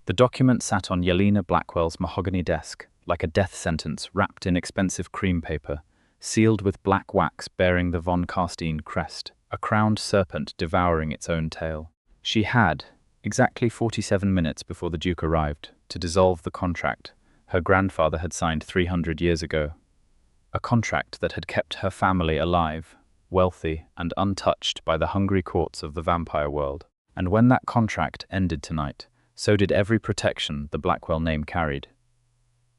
The document sat on Yelena Blackwell's mahogany desk, like a death sentence wrapped in expensive cream paper, sealed with black wax bearing the Von Carstein crest, a crowned serpent devouring its own tail. She had, exactly 47 minutes before the Duke arrived, to dissolve the contract her grandfather had signed 300 years ago. A contract that had kept her family alive, wealthy, and untouched by the hungry courts of the vampire world. And when that contract ended tonight, so did every protection the Blackwell name carried.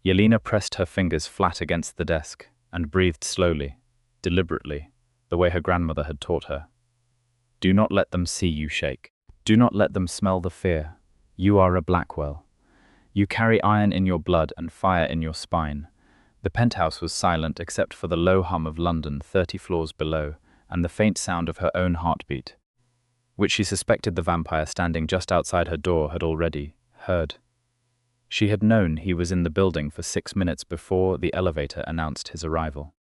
Yelena pressed her fingers flat against the desk and breathed slowly, deliberately, the way her grandmother had taught her. Do not let them see you shake. Do not let them smell the fear. You are a Blackwell. You carry iron in your blood and fire in your spine. The penthouse was silent except for the low hum of London 30 floors below and the faint sound of her own heartbeat, which she suspected the vampire standing just outside her door had already heard. She had known he was in the building for 6 minutes before the elevator announced his arrival.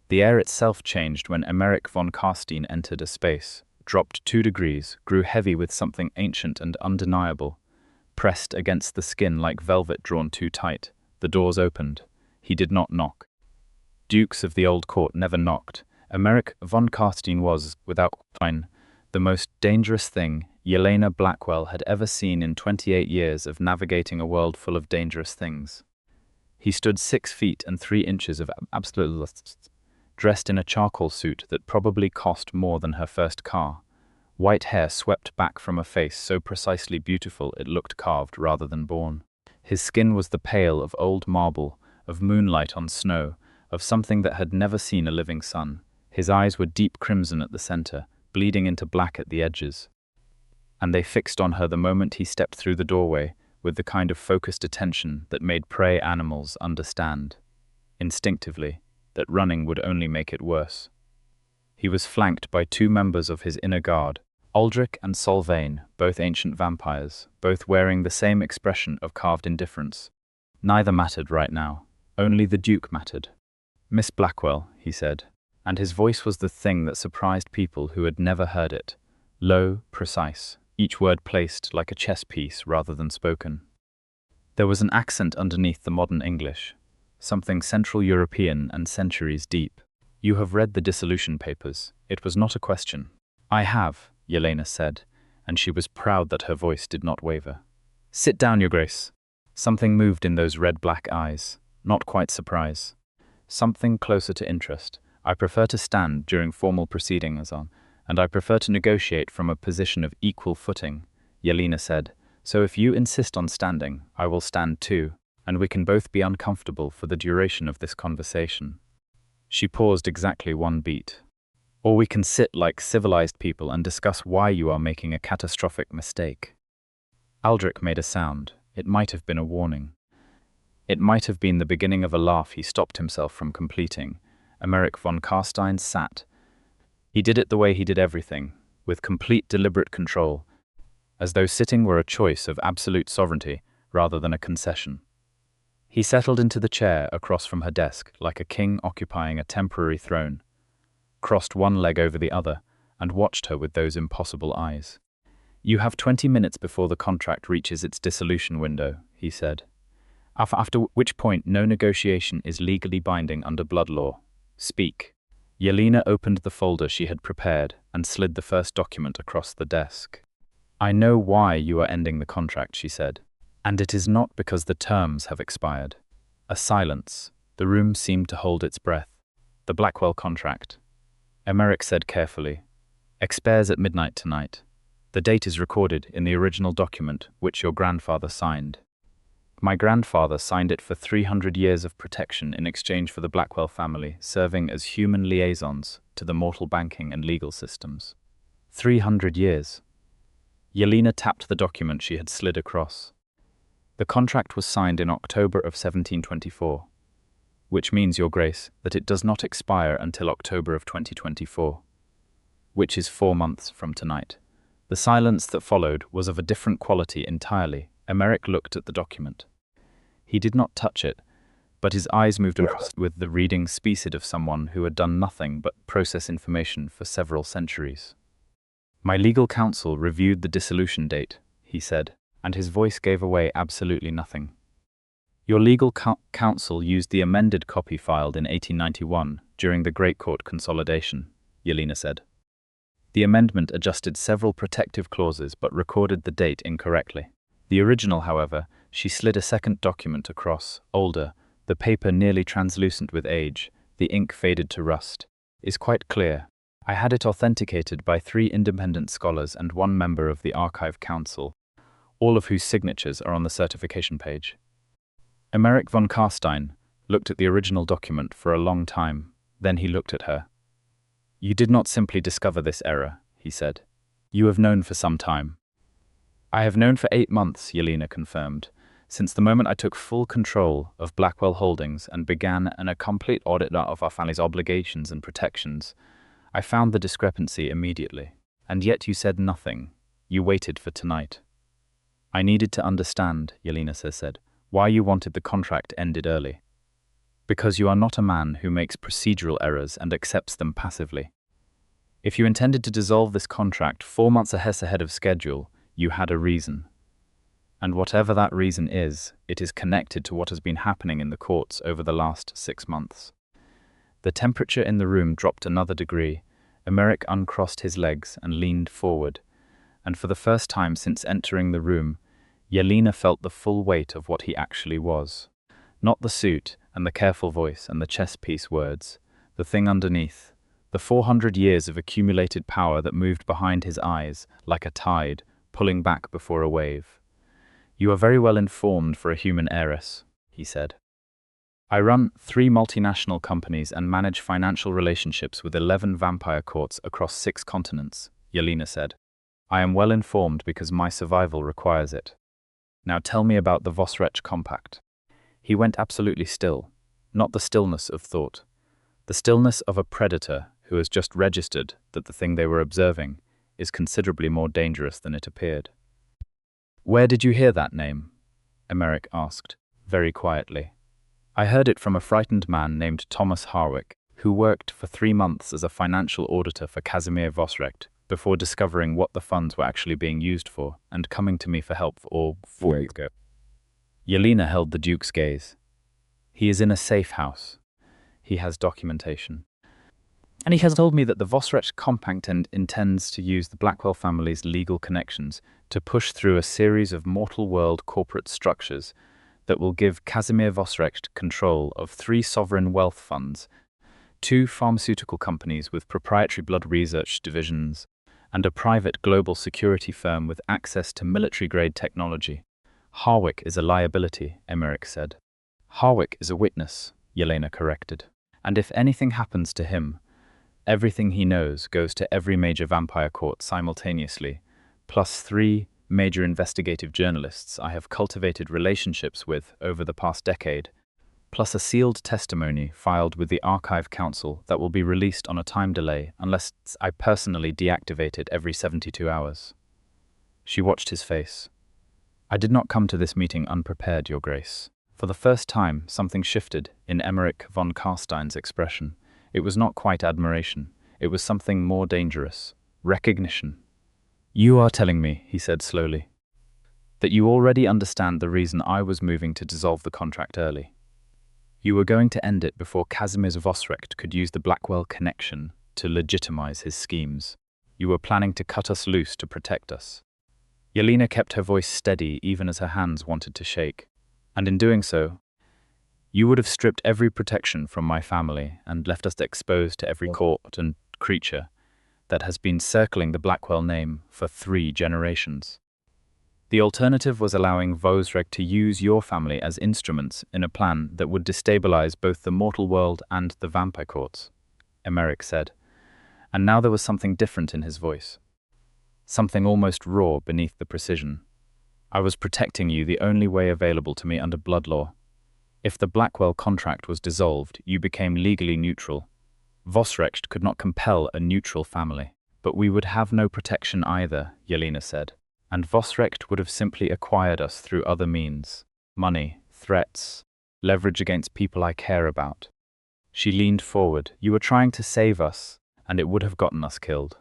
The air itself changed when Emeric Von Carstein entered a space, dropped 2 degrees, grew heavy with something ancient and undeniable, pressed against the skin like velvet drawn too tight. The doors opened. He did not knock. Dukes of the old court never knocked. Emeric Von Carstein was, without question, the most dangerous thing Yelena Blackwell had ever seen in 28 years of navigating a world full of dangerous things. He stood 6 feet and 3 inches of absolute, dressed in a charcoal suit that probably cost more than her first car. White hair swept back from a face so precisely beautiful it looked carved rather than born. His skin was the pale of old marble, of moonlight on snow, of something that had never seen a living sun. His eyes were deep crimson at the center, bleeding into black at the edges. And they fixed on her the moment he stepped through the doorway, with the kind of focused attention that made prey animals understand, instinctively, that running would only make it worse. He was flanked by 2 members of his inner guard, Aldrich and Solvane, both ancient vampires, both wearing the same expression of carved indifference. Neither mattered right now. Only the Duke mattered. "Miss Blackwell," he said, and his voice was the thing that surprised people who had never heard it. Low, precise, each word placed like a chess piece rather than spoken. There was an accent underneath the modern English, something Central European and centuries deep. "You have read the dissolution papers. It was not a question." "I have," Yelena said, and she was proud that her voice did not waver. "Sit down, Your Grace." Something moved in those red-black eyes, not quite surprise. Something closer to interest. "I prefer to stand during formal proceedings and I prefer to negotiate from a position of equal footing," Yelena said. "So if you insist on standing, I will stand too, and we can both be uncomfortable for the duration of this conversation." She paused exactly 1 beat. "Or we can sit like civilized people and discuss why you are making a catastrophic mistake." Aldrich made a sound. It might have been a warning. It might have been the beginning of a laugh he stopped himself from completing. Emeric Von Carstein sat. He did it the way he did everything, with complete deliberate control, as though sitting were a choice of absolute sovereignty rather than a concession. He settled into the chair across from her desk like a king occupying a temporary throne, crossed one leg over the other, and watched her with those impossible eyes. "You have 20 minutes before the contract reaches its dissolution window," he said, "after which point no negotiation is legally binding under blood law. Speak." Yelena opened the folder she had prepared and slid the first document across the desk. "I know why you are ending the contract," she said, "and it is not because the terms have expired." A silence. The room seemed to hold its breath. "The Blackwell contract," Emeric said carefully, "expires at midnight tonight. The date is recorded in the original document which your grandfather signed. My grandfather signed it for 300 years of protection in exchange for the Blackwell family serving as human liaisons to the mortal banking and legal systems. 300 years. Yelena tapped the document she had slid across. "The contract was signed in October of 1724, which means, Your Grace, that it does not expire until October of 2024, which is 4 months from tonight." The silence that followed was of a different quality entirely. Emeric looked at the document. He did not touch it, but his eyes moved across with the reading speed of someone who had done nothing but process information for several centuries. "My legal counsel reviewed the dissolution date," he said, and his voice gave away absolutely nothing. Your legal counsel used the amended copy filed in 1891 during the Great Court consolidation, Yelena said. The amendment adjusted several protective clauses but recorded the date incorrectly. The original, however, she slid a second document across, older, the paper nearly translucent with age, the ink faded to rust, is quite clear. I had it authenticated by 3 independent scholars and 1 member of the Archive Council, all of whose signatures are on the certification page. Emeric Von Carstein looked at the original document for a long time, then he looked at her. You did not simply discover this error, he said. You have known for some time. I have known for 8 months, Yelena confirmed, since the moment I took full control of Blackwell Holdings and began a complete audit of our family's obligations and protections. I found the discrepancy immediately. And yet you said nothing. You waited for tonight. I needed to understand, Yelena said, why you wanted the contract ended early. Because you are not a man who makes procedural errors and accepts them passively. If you intended to dissolve this contract 4 months ahead of schedule, you had a reason. And whatever that reason is, it is connected to what has been happening in the courts over the last 6 months. The temperature in the room dropped another degree. Emeric uncrossed his legs and leaned forward, and for the first time since entering the room, Yelena felt the full weight of what he actually was. Not the suit and the careful voice and the chess-piece words, the thing underneath, the 400 years of accumulated power that moved behind his eyes like a tide, pulling back before a wave. You are very well informed for a human heiress, he said. I run 3 multinational companies and manage financial relationships with 11 vampire courts across 6 continents, Yelena said. I am well informed because my survival requires it. Now tell me about the Vosrech Compact. He went absolutely still, not the stillness of thought, the stillness of a predator who has just registered that the thing they were observing is considerably more dangerous than it appeared. Where did you hear that name? Emeric asked, very quietly. I heard it from a frightened man named Thomas Harwick, who worked for 3 months as a financial auditor for Casimir Vosrecht before discovering what the funds were actually being used for and coming to me for help for 4 years ago. Yelena held the Duke's gaze. He is in a safe house. He has documentation. And he has told me that the Vosrech Compact intends to use the Blackwell family's legal connections to push through a series of mortal world corporate structures that will give Casimir Vosrecht control of 3 sovereign wealth funds, 2 pharmaceutical companies with proprietary blood research divisions, and a private global security firm with access to military-grade technology. Harwick is a liability, Emeric said. Harwick is a witness, Yelena corrected. And if anything happens to him, everything he knows goes to every major vampire court simultaneously, plus 3 major investigative journalists I have cultivated relationships with over the past decade, plus a sealed testimony filed with the Archive Council that will be released on a time delay unless I personally deactivate it every 72 hours. She watched his face. I did not come to this meeting unprepared, Your Grace. For the first time, something shifted in Emeric Von Carstein's expression. It was not quite admiration. It was something more dangerous. Recognition. You are telling me, he said slowly, that you already understand the reason I was moving to dissolve the contract early. You were going to end it before Casimir Vosrecht could use the Blackwell connection to legitimize his schemes. You were planning to cut us loose to protect us. Yelena kept her voice steady even as her hands wanted to shake. And in doing so, you would have stripped every protection from my family and left us exposed to every court and creature that has been circling the Blackwell name for 3 generations. The alternative was allowing Vosrecht to use your family as instruments in a plan that would destabilize both the mortal world and the vampire courts, Emeric said. And now there was something different in his voice. Something almost raw beneath the precision. I was protecting you the only way available to me under blood law. If the Blackwell contract was dissolved, you became legally neutral. Vosrecht could not compel a neutral family. But we would have no protection either, Yelena said. And Vosrecht would have simply acquired us through other means. Money, threats, leverage against people I care about. She leaned forward. You were trying to save us, and it would have gotten us killed.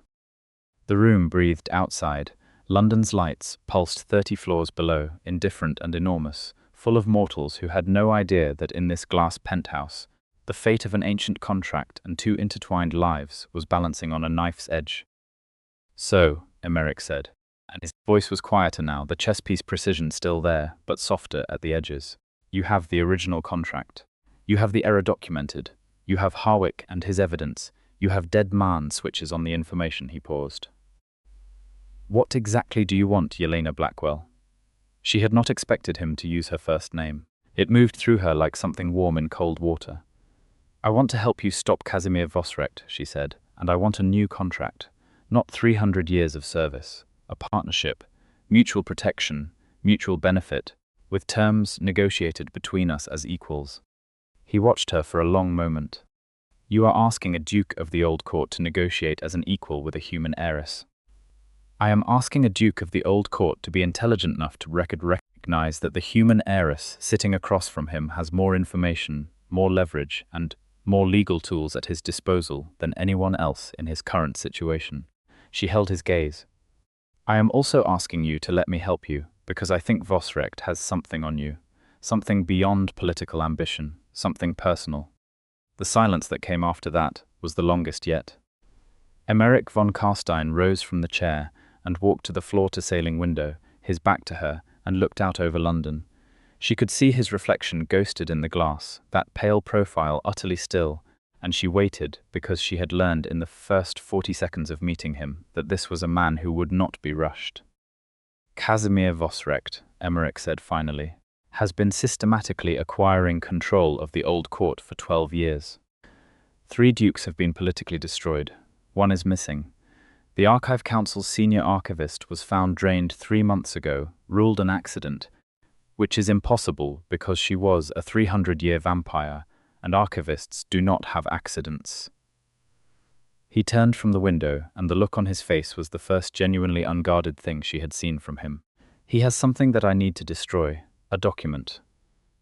The room breathed outside, London's lights pulsed 30 floors below, indifferent and enormous, full of mortals who had no idea that in this glass penthouse, the fate of an ancient contract and two intertwined lives was balancing on a knife's edge. "So," Emeric said, and his voice was quieter now, the chess-piece precision still there, but softer at the edges. "You have the original contract. You have the error documented. You have Harwick and his evidence. You have dead man switches on the information." He paused. "What exactly do you want, Yelena Blackwell?" She had not expected him to use her first name. It moved through her like something warm in cold water. "I want to help you stop Casimir Vosrecht," she said, "and I want a new contract. Not 300 years of service. A partnership, mutual protection, mutual benefit, with terms negotiated between us as equals." He watched her for a long moment. "You are asking a duke of the old court to negotiate as an equal with a human heiress." "I am asking a duke of the old court to be intelligent enough to recognize that the human heiress sitting across from him has more information, more leverage, and more legal tools at his disposal than anyone else in his current situation." She held his gaze. "I am also asking you to let me help you, because I think Vosrecht has something on you, something beyond political ambition, something personal." The silence that came after that was the longest yet. Emeric Von Carstein rose from the chair and walked to the floor-to-ceiling window, his back to her, and looked out over London. She could see his reflection ghosted in the glass, that pale profile utterly still, and she waited because she had learned in the first 40 seconds of meeting him that this was a man who would not be rushed. "Casimir Vosrecht," Emeric said finally, "has been systematically acquiring control of the old court for 12 years. 3 dukes have been politically destroyed. 1 is missing. The Archive Council's senior archivist was found drained 3 months ago, ruled an accident, which is impossible because she was a 300-year vampire, and archivists do not have accidents." He turned from the window, and the look on his face was the first genuinely unguarded thing she had seen from him. "He has something that I need to destroy, a document.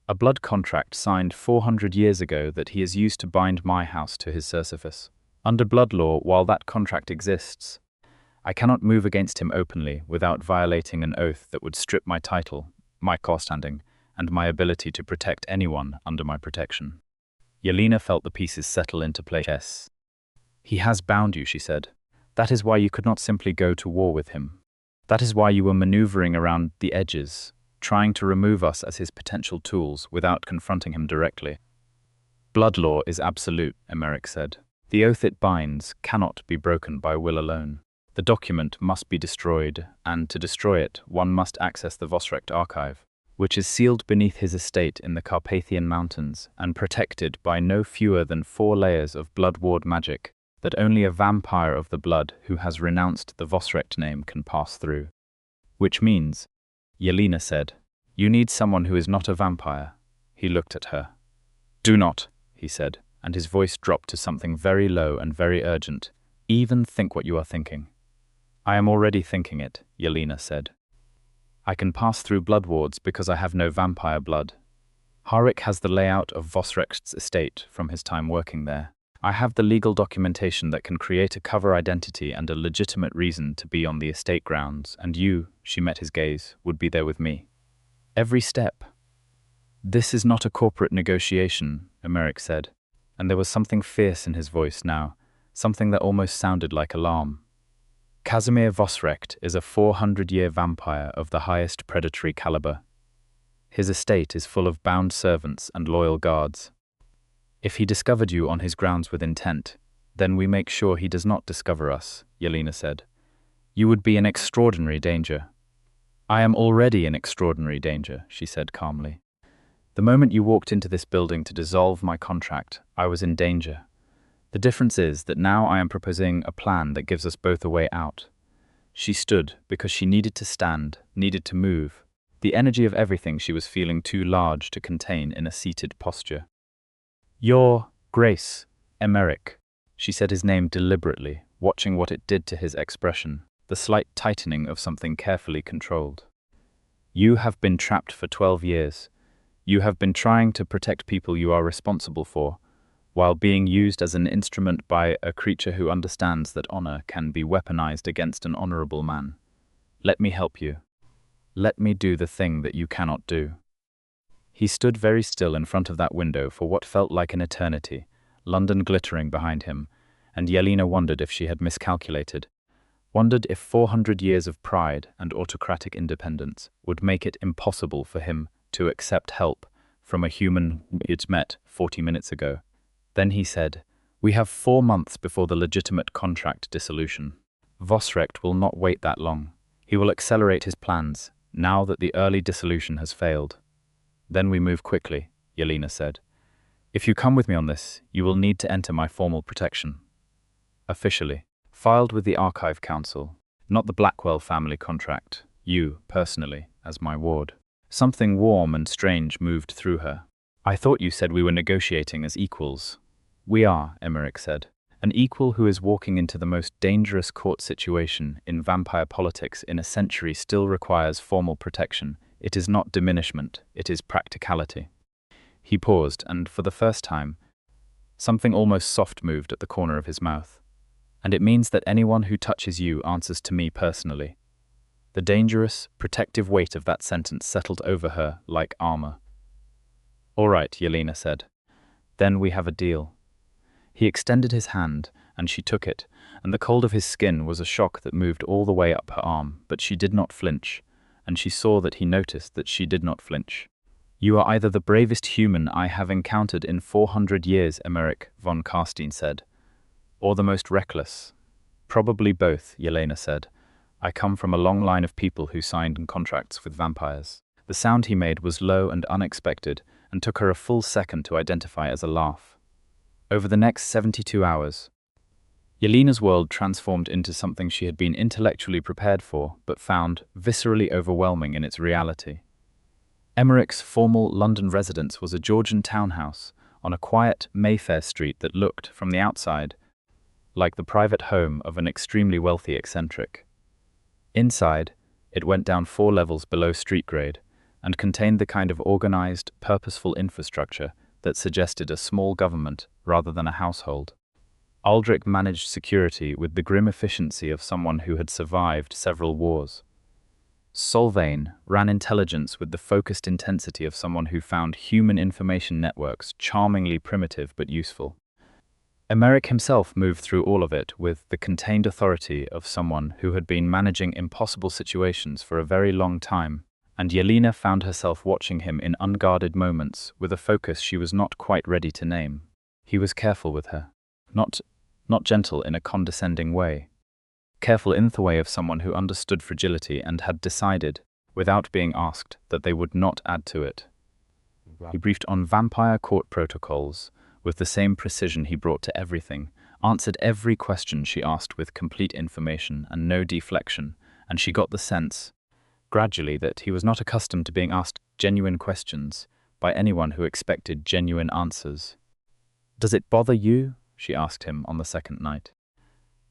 A blood contract signed 400 years ago that he has used to bind my house to his Sisyphus. Under blood law, while that contract exists, I cannot move against him openly without violating an oath that would strip my title, my car-standing, and my ability to protect anyone under my protection." Yelena felt the pieces settle into place. "He has bound you," she said. "That is why you could not simply go to war with him. That is why you were maneuvering around the edges, trying to remove us as his potential tools without confronting him directly." "Blood law is absolute," Emeric said. "The oath it binds cannot be broken by will alone. The document must be destroyed, and to destroy it, one must access the Vosrecht archive, which is sealed beneath his estate in the Carpathian Mountains and protected by no fewer than 4 layers of blood ward magic that only a vampire of the blood who has renounced the Vosrecht name can pass through. Which means," Yelena said, "you need someone who is not a vampire." He looked at her. "Do not," he said, and his voice dropped to something very low and very urgent. "Even think what you are thinking." "I am already thinking it," Yelena said. "I can pass through blood wards because I have no vampire blood. Harwick has the layout of Vosrecht's estate from his time working there. I have the legal documentation that can create a cover identity and a legitimate reason to be on the estate grounds, and you," she met his gaze, "would be there with me. Every step." "This is not a corporate negotiation," Emeric said, and there was something fierce in his voice now, something that almost sounded like alarm. "Casimir Vosrecht is a 400-year vampire of the highest predatory caliber. His estate is full of bound servants and loyal guards. If he discovered you on his grounds with intent, then we make sure he does not discover us," Yelena said. "You would be in extraordinary danger." "I am already in extraordinary danger," she said calmly. "The moment you walked into this building to dissolve my contract, I was in danger. The difference is that now I am proposing a plan that gives us both a way out." She stood because she needed to stand, needed to move, the energy of everything she was feeling too large to contain in a seated posture. "Your Grace, Emeric," she said his name deliberately, watching what it did to his expression, the slight tightening of something carefully controlled. "You have been trapped for 12 years. You have been trying to protect people you are responsible for, while being used as an instrument by a creature who understands that honor can be weaponized against an honorable man. Let me help you. Let me do the thing that you cannot do. He stood very still in front of that window for what felt like an eternity, London glittering behind him, and Yelena wondered if she had miscalculated, wondered if 400 years of pride and autocratic independence would make it impossible for him to accept help from a human he'd met 40 minutes ago. Then he said, "We have 4 months before the legitimate contract dissolution. Vosrecht will not wait that long. He will accelerate his plans, now that the early dissolution has failed." "Then we move quickly," Yelena said. "If you come with me on this, you will need to enter my formal protection. Officially, filed with the Archive Council, not the Blackwell family contract, you, personally, as my ward." Something warm and strange moved through her. "I thought you said we were negotiating as equals." "We are," Emeric said. "An equal who is walking into the most dangerous court situation in vampire politics in a century still requires formal protection. It is not diminishment, it is practicality." He paused, and for the first time, something almost soft moved at the corner of his mouth. "And it means that anyone who touches you answers to me personally." The dangerous, protective weight of that sentence settled over her like armor. "All right," Yelena said. "Then we have a deal." He extended his hand, and she took it, and the cold of his skin was a shock that moved all the way up her arm, but she did not flinch, and she saw that he noticed that she did not flinch. "You are either the bravest human I have encountered in 400 years, Emeric Von Carstein said, or the most reckless." "Probably both," Yelena said. "I come from a long line of people who signed contracts with vampires." The sound he made was low and unexpected, and took her a full second to identify as a laugh. Over the next 72 hours, Yelena's world transformed into something she had been intellectually prepared for, but found viscerally overwhelming in its reality. Emeric's formal London residence was a Georgian townhouse on a quiet Mayfair street that looked, from the outside, like the private home of an extremely wealthy eccentric. Inside, it went down 4 levels below street grade and contained the kind of organized, purposeful infrastructure that suggested a small government rather than a household. Aldrich managed security with the grim efficiency of someone who had survived several wars. Solvane ran intelligence with the focused intensity of someone who found human information networks charmingly primitive but useful. Emeric himself moved through all of it with the contained authority of someone who had been managing impossible situations for a very long time, and Yelena found herself watching him in unguarded moments with a focus she was not quite ready to name. He was careful with her. Not gentle in a condescending way. Careful in the way of someone who understood fragility and had decided, without being asked, that they would not add to it. He briefed on vampire court protocols with the same precision he brought to everything, answered every question she asked with complete information and no deflection, and she got the sense, gradually, that he was not accustomed to being asked genuine questions by anyone who expected genuine answers. "Does it bother you?" she asked him on the second night.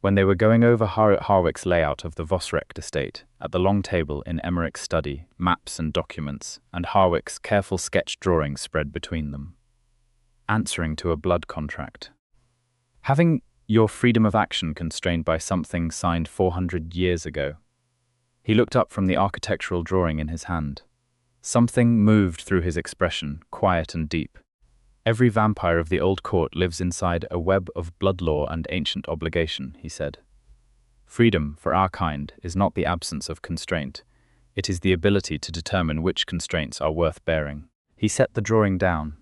When they were going over Harwick's layout of the Vosrecht estate, at the long table in Emeric's study, maps and documents, and Harwick's careful sketch drawings spread between them. "Answering to a blood contract. Having your freedom of action constrained by something signed 400 years ago." He looked up from the architectural drawing in his hand. Something moved through his expression, quiet and deep. "Every vampire of the old court lives inside a web of blood law and ancient obligation," he said. "Freedom, for our kind, is not the absence of constraint. It is the ability to determine which constraints are worth bearing." He set the drawing down.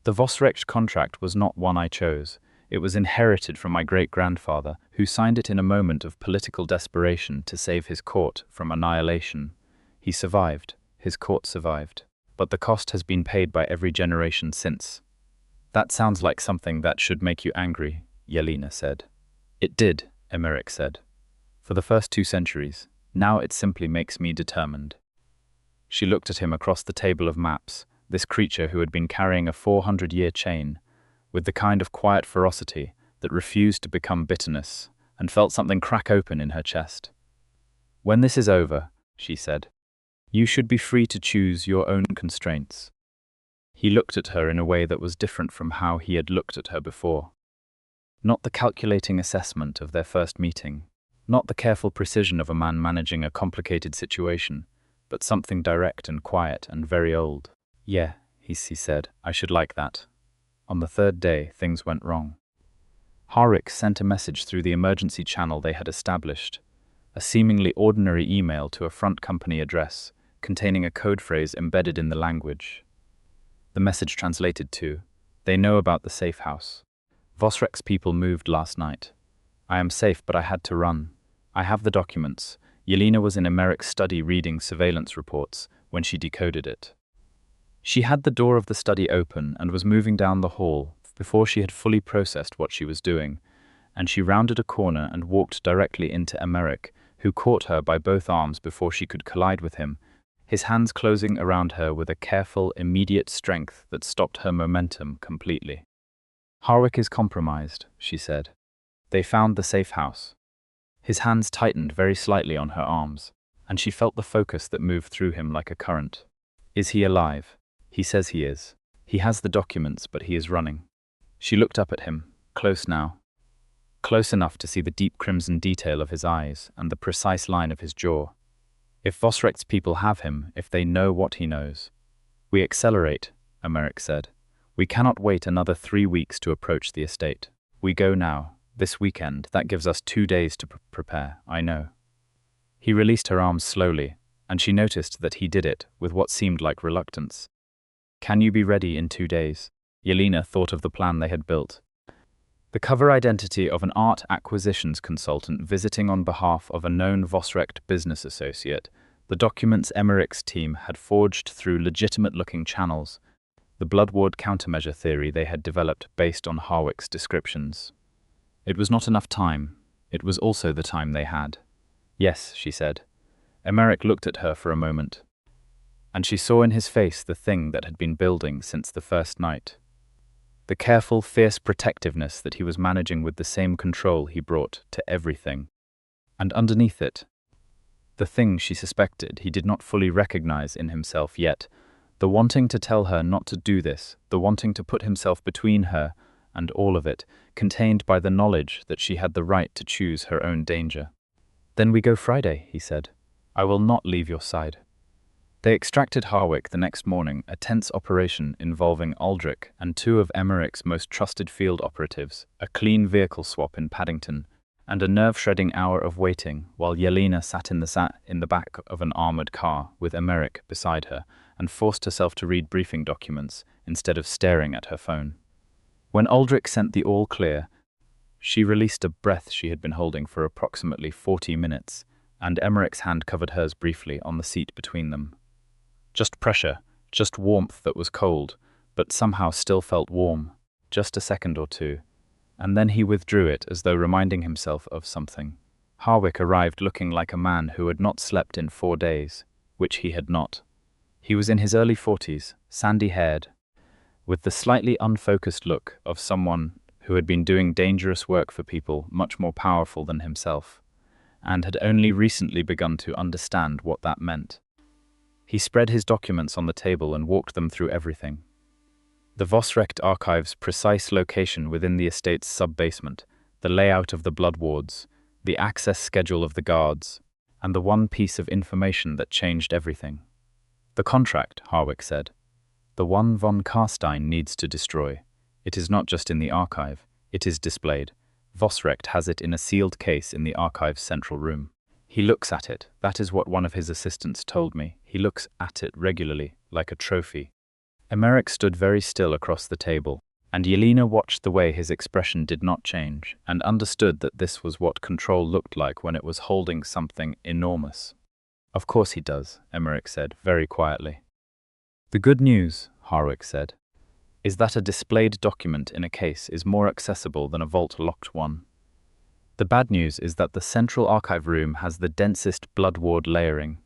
"The Vosrecht contract was not one I chose. It was inherited from my great-grandfather, who signed it in a moment of political desperation to save his court from annihilation. He survived. His court survived. But the cost has been paid by every generation since." "That sounds like something that should make you angry," Yelena said. "It did," Emeric said. "For the first 2 centuries. Now it simply makes me determined." She looked at him across the table of maps, this creature who had been carrying a 400-year chain, with the kind of quiet ferocity that refused to become bitterness, and felt something crack open in her chest. "When this is over," she said, "you should be free to choose your own constraints." He looked at her in a way that was different from how he had looked at her before. Not the calculating assessment of their first meeting, Not the careful precision of a man managing a complicated situation, but something direct and quiet and very old. Yeah, he said, I should like that. On the third day, things went wrong. Heiress sent a message through the emergency channel they had established, a seemingly ordinary email to a front company address, containing a code phrase embedded in the language. The message translated to, they know about the safe house. Vosrek's people moved last night. I am safe, but I had to run. I have the documents. Yelena was in Emeric's study reading surveillance reports when she decoded it. She had the door of the study open and was moving down the hall before she had fully processed what she was doing, and she rounded a corner and walked directly into Emeric, who caught her by both arms before she could collide with him, his hands closing around her with a careful, immediate strength that stopped her momentum completely. Heiress is compromised, she said. They found the safe house. His hands tightened very slightly on her arms, and she felt the focus that moved through him like a current. Is he alive? He says he is. He has the documents, but he is running. She looked up at him, close now. Close enough to see the deep crimson detail of his eyes and the precise line of his jaw. If Vosrek's people have him, if they know what he knows. We accelerate, Emeric said. We cannot wait another 3 weeks to approach the estate. We go now. This weekend, that gives us 2 days to prepare, I know. He released her arms slowly, and she noticed that he did it with what seemed like reluctance. Can you be ready in 2 days? Yelena thought of the plan they had built. The cover identity of an art acquisitions consultant visiting on behalf of a known Vosrek business associate, the documents Emeric's team had forged through legitimate-looking channels, the bloodward countermeasure theory they had developed based on Heiress's descriptions. It was not enough time. It was also the time they had. Yes, she said. Emeric looked at her for a moment, and she saw in his face the thing that had been building since the first night. The careful, fierce protectiveness that he was managing with the same control he brought to everything. And underneath it, the thing she suspected he did not fully recognize in himself yet, the wanting to tell her not to do this, the wanting to put himself between her and all of it, contained by the knowledge that she had the right to choose her own danger. Then we go Friday, he said. I will not leave your side. They extracted Heiress the next morning, a tense operation involving Aldrich and 2 of Emeric's most trusted field operatives, a clean vehicle swap in Paddington, and a nerve-shredding hour of waiting while Yelena sat in the back of an armored car with Emeric beside her and forced herself to read briefing documents instead of staring at her phone. When Aldrich sent the all-clear, she released a breath she had been holding for approximately 40 minutes, and Emeric's hand covered hers briefly on the seat between them. Just pressure, just warmth that was cold, but somehow still felt warm, just a second or two, and then he withdrew it as though reminding himself of something. Heiress arrived looking like a man who had not slept in 4 days, which he had not. He was in his early 40s, sandy-haired, with the slightly unfocused look of someone who had been doing dangerous work for people much more powerful than himself, and had only recently begun to understand what that meant. He spread his documents on the table and walked them through everything. The Vosrek archive's precise location within the estate's sub-basement, the layout of the blood wards, the access schedule of the guards, and the one piece of information that changed everything. The contract, Heiress said. The one Von Carstein needs to destroy. It is not just in the archive, it is displayed. Vosrek has it in a sealed case in the archive's central room. He looks at it, that is what one of his assistants told me. He looks at it regularly, like a trophy. Emeric stood very still across the table, and Yelena watched the way his expression did not change, and understood that this was what control looked like when it was holding something enormous. Of course he does, Emeric said, very quietly. The good news, Heiress said, is that a displayed document in a case is more accessible than a vault-locked one. The bad news is that the central archive room has the densest blood ward layering.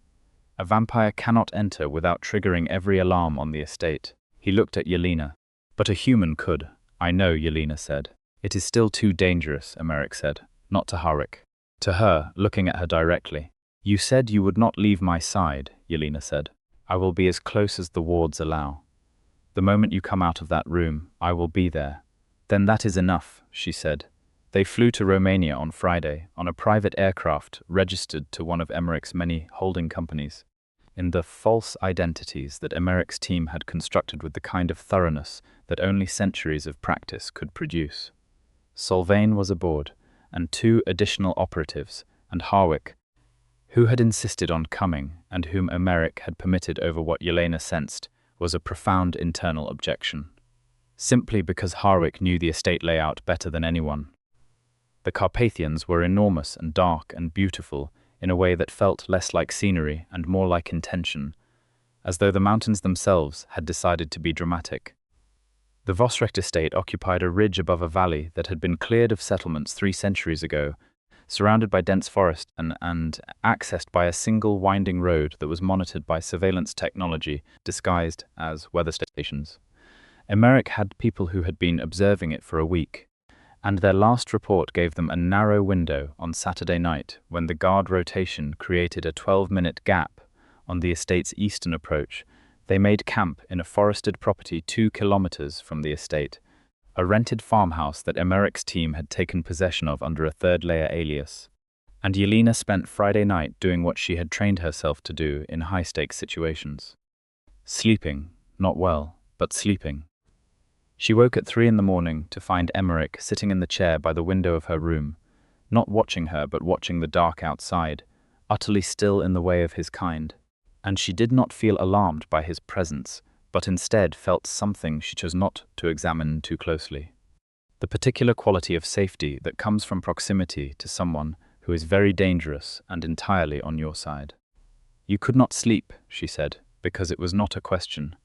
A vampire cannot enter without triggering every alarm on the estate. He looked at Yelena. But a human could. I know, Yelena said. It is still too dangerous, Emeric said, not to Heiress. To her, looking at her directly. You said you would not leave my side, Yelena said. I will be as close as the wards allow. The moment you come out of that room, I will be there. Then that is enough, she said. They flew to Romania on Friday on a private aircraft registered to one of Emeric's many holding companies. In the false identities that Emeric's team had constructed with the kind of thoroughness that only centuries of practice could produce. Solvane was aboard, and 2 additional operatives, and Harwick, who had insisted on coming and whom Emeric had permitted over what Yelena sensed was a profound internal objection. Simply because Harwick knew the estate layout better than anyone. The Carpathians were enormous and dark and beautiful in a way that felt less like scenery and more like intention, as though the mountains themselves had decided to be dramatic. The Vosrecht estate occupied a ridge above a valley that had been cleared of settlements 3 centuries ago, surrounded by dense forest and accessed by a single winding road that was monitored by surveillance technology disguised as weather stations. Emeric had people who had been observing it for a week, and their last report gave them a narrow window on Saturday night when the guard rotation created a 12-minute gap on the estate's eastern approach. They made camp in a forested property 2 kilometers from the estate, a rented farmhouse that Emeric's team had taken possession of under a third-layer alias. And Yelena spent Friday night doing what she had trained herself to do in high-stakes situations. Sleeping, not well, but sleeping. She woke at 3 in the morning to find Emeric sitting in the chair by the window of her room, not watching her but watching the dark outside, utterly still in the way of his kind. And she did not feel alarmed by his presence, but instead felt something she chose not to examine too closely. The particular quality of safety that comes from proximity to someone who is very dangerous and entirely on your side. You could not sleep, she said, because it was not a question.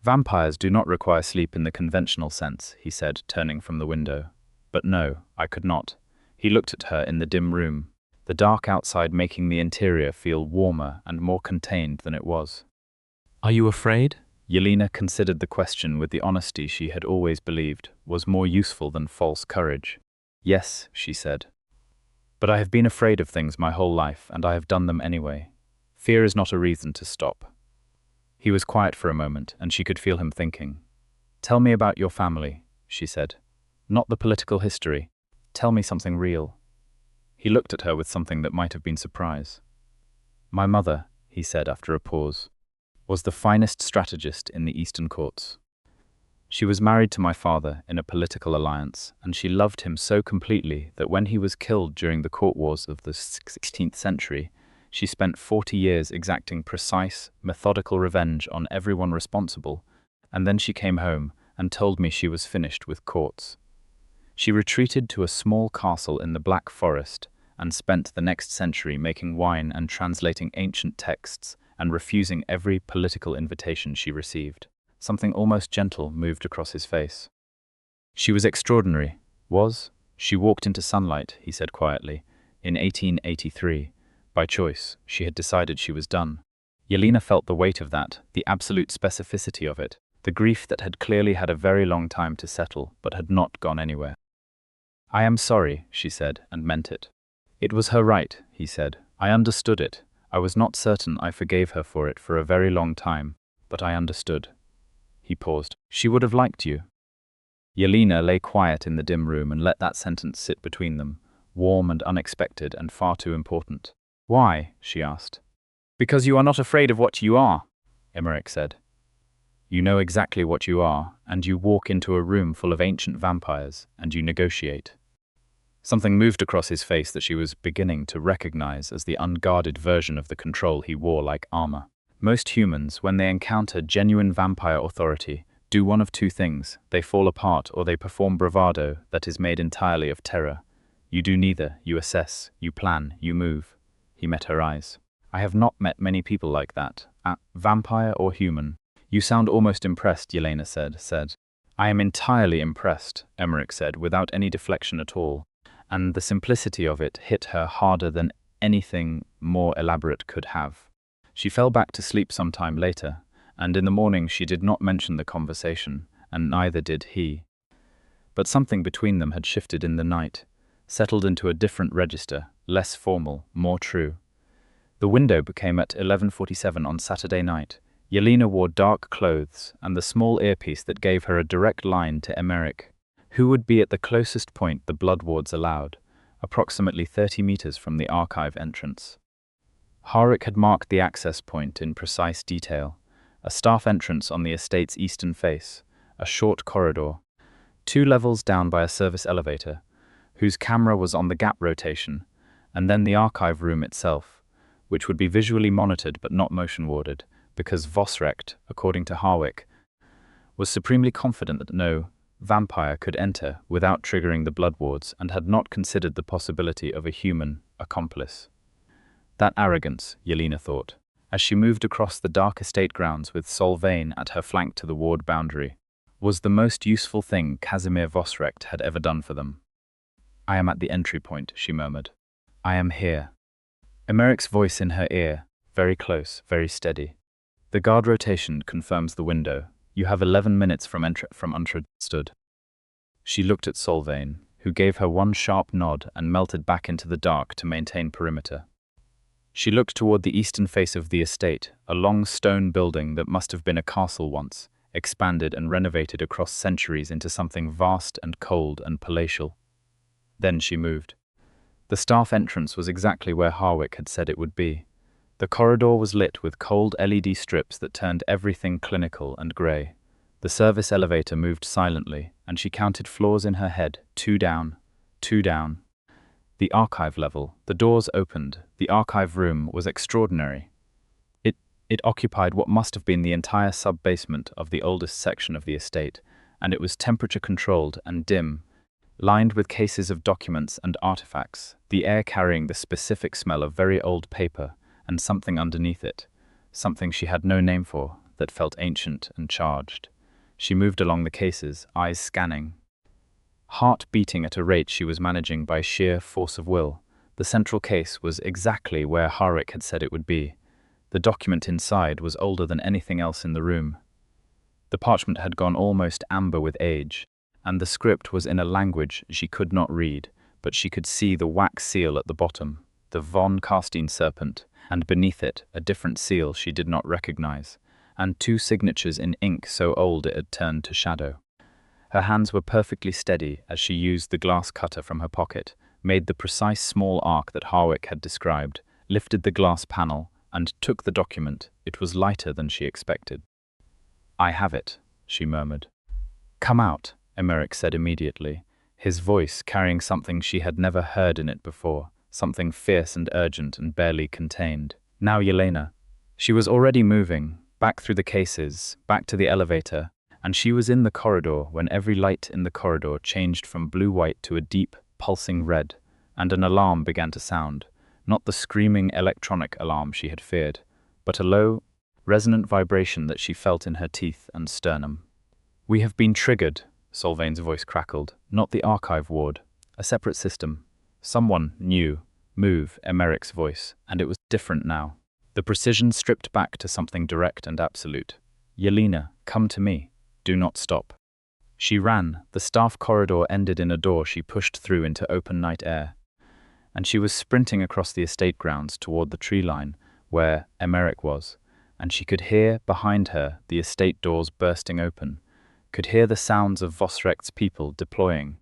Vampires do not require sleep in the conventional sense, he said, turning from the window. But no, I could not. He looked at her in the dim room, the dark outside making the interior feel warmer and more contained than it was. Are you afraid? Yelena considered the question with the honesty she had always believed was more useful than false courage. Yes, she said. But I have been afraid of things my whole life, and I have done them anyway. Fear is not a reason to stop. He was quiet for a moment, and she could feel him thinking. Tell me about your family, she said. Not the political history. Tell me something real. He looked at her with something that might have been surprise. My mother, he said after a pause, was the finest strategist in the Eastern courts. She was married to my father in a political alliance, and she loved him so completely that when he was killed during the court wars of the 16th century, she spent 40 years exacting precise, methodical revenge on everyone responsible, and then she came home and told me she was finished with courts. She retreated to a small castle in the Black Forest and spent the next century making wine and translating ancient texts and refusing every political invitation she received. Something almost gentle moved across his face. She was extraordinary, was? She walked into sunlight, he said quietly, in 1883. By choice, she had decided she was done. Yelena felt the weight of that, the absolute specificity of it, the grief that had clearly had a very long time to settle but had not gone anywhere. I am sorry, she said, and meant it. It was her right, he said. I understood it. I was not certain I forgave her for it for a very long time, but I understood. He paused. She would have liked you. Yelena lay quiet in the dim room and let that sentence sit between them, warm and unexpected and far too important. Why? She asked. Because you are not afraid of what you are, Emeric said. You know exactly what you are, and you walk into a room full of ancient vampires, and you negotiate. Something moved across his face that she was beginning to recognize as the unguarded version of the control he wore like armor. Most humans, when they encounter genuine vampire authority, do one of 2 things. They fall apart or they perform bravado that is made entirely of terror. You do neither. You assess, you plan, you move. He met her eyes. I have not met many people like that, vampire or human. You sound almost impressed, Yelena said. I am entirely impressed, Emeric said, without any deflection at all, and the simplicity of it hit her harder than anything more elaborate could have. She fell back to sleep some time later, and in the morning she did not mention the conversation, and neither did he. But something between them had shifted in the night, settled into a different register, less formal, more true. The window became at 11:47 on Saturday night. Yelena wore dark clothes and the small earpiece that gave her a direct line to Emeric, Who would be at the closest point the blood wards allowed, approximately 30 meters from the archive entrance? Heiress had marked the access point in precise detail, a staff entrance on the estate's eastern face, a short corridor, 2 levels down by a service elevator, whose camera was on the gap rotation, and then the archive room itself, which would be visually monitored but not motion-warded, because Vosrecht, according to Heiress, was supremely confident that no vampire could enter without triggering the blood wards and had not considered the possibility of a human accomplice. That arrogance, Yelena thought, as she moved across the dark estate grounds with Solvane at her flank to the ward boundary, was the most useful thing Casimir Vosrecht had ever done for them. "I am at the entry point," she murmured. "I am here." Emeric's voice in her ear, very close, very steady. "The guard rotation confirms the window. You have 11 minutes from understood." She looked at Solvane, who gave her one sharp nod and melted back into the dark to maintain perimeter. She looked toward the eastern face of the estate, a long stone building that must have been a castle once, expanded and renovated across centuries into something vast and cold and palatial. Then she moved. The staff entrance was exactly where Heiress had said it would be. The corridor was lit with cold LED strips that turned everything clinical and grey. The service elevator moved silently, and she counted floors in her head, 2 down, 2 down. The archive level, the doors opened, the archive room was extraordinary. It occupied what must have been the entire sub-basement of the oldest section of the estate, and it was temperature-controlled and dim, lined with cases of documents and artifacts, the air carrying the specific smell of very old paper, and something underneath it, something she had no name for, that felt ancient and charged. She moved along the cases, eyes scanning, heart beating at a rate she was managing by sheer force of will. The central case was exactly where Heiress had said it would be. The document inside was older than anything else in the room. The parchment had gone almost amber with age, and the script was in a language she could not read, but she could see the wax seal at the bottom, the Von Carstein serpent, and beneath it a different seal she did not recognize, and 2 signatures in ink so old it had turned to shadow. Her hands were perfectly steady as she used the glass cutter from her pocket, made the precise small arc that Heiress had described, lifted the glass panel, and took the document. It was lighter than she expected. "I have it," she murmured. "Come out," Emeric said immediately, his voice carrying something she had never heard in it before, something fierce and urgent and barely contained. "Now, Yelena." She was already moving, back through the cases, back to the elevator, and she was in the corridor when every light in the corridor changed from blue-white to a deep, pulsing red, and an alarm began to sound. Not the screaming electronic alarm she had feared, but a low, resonant vibration that she felt in her teeth and sternum. "We have been triggered," Solvane's voice crackled. "Not the archive ward. A separate system. Someone new. Move," Emeric's voice, and it was different now. The precision stripped back to something direct and absolute. "Yelena, come to me. Do not stop." She ran. The staff corridor ended in a door she pushed through into open night air, and she was sprinting across the estate grounds toward the tree line where Emeric was, and she could hear behind her the estate doors bursting open, could hear the sounds of Vosrecht's people deploying,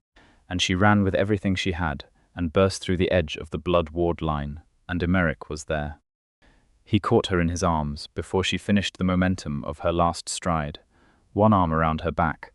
and she ran with everything she had and burst through the edge of the blood ward line, and Emeric was there. He caught her in his arms before she finished the momentum of her last stride, one arm around her back,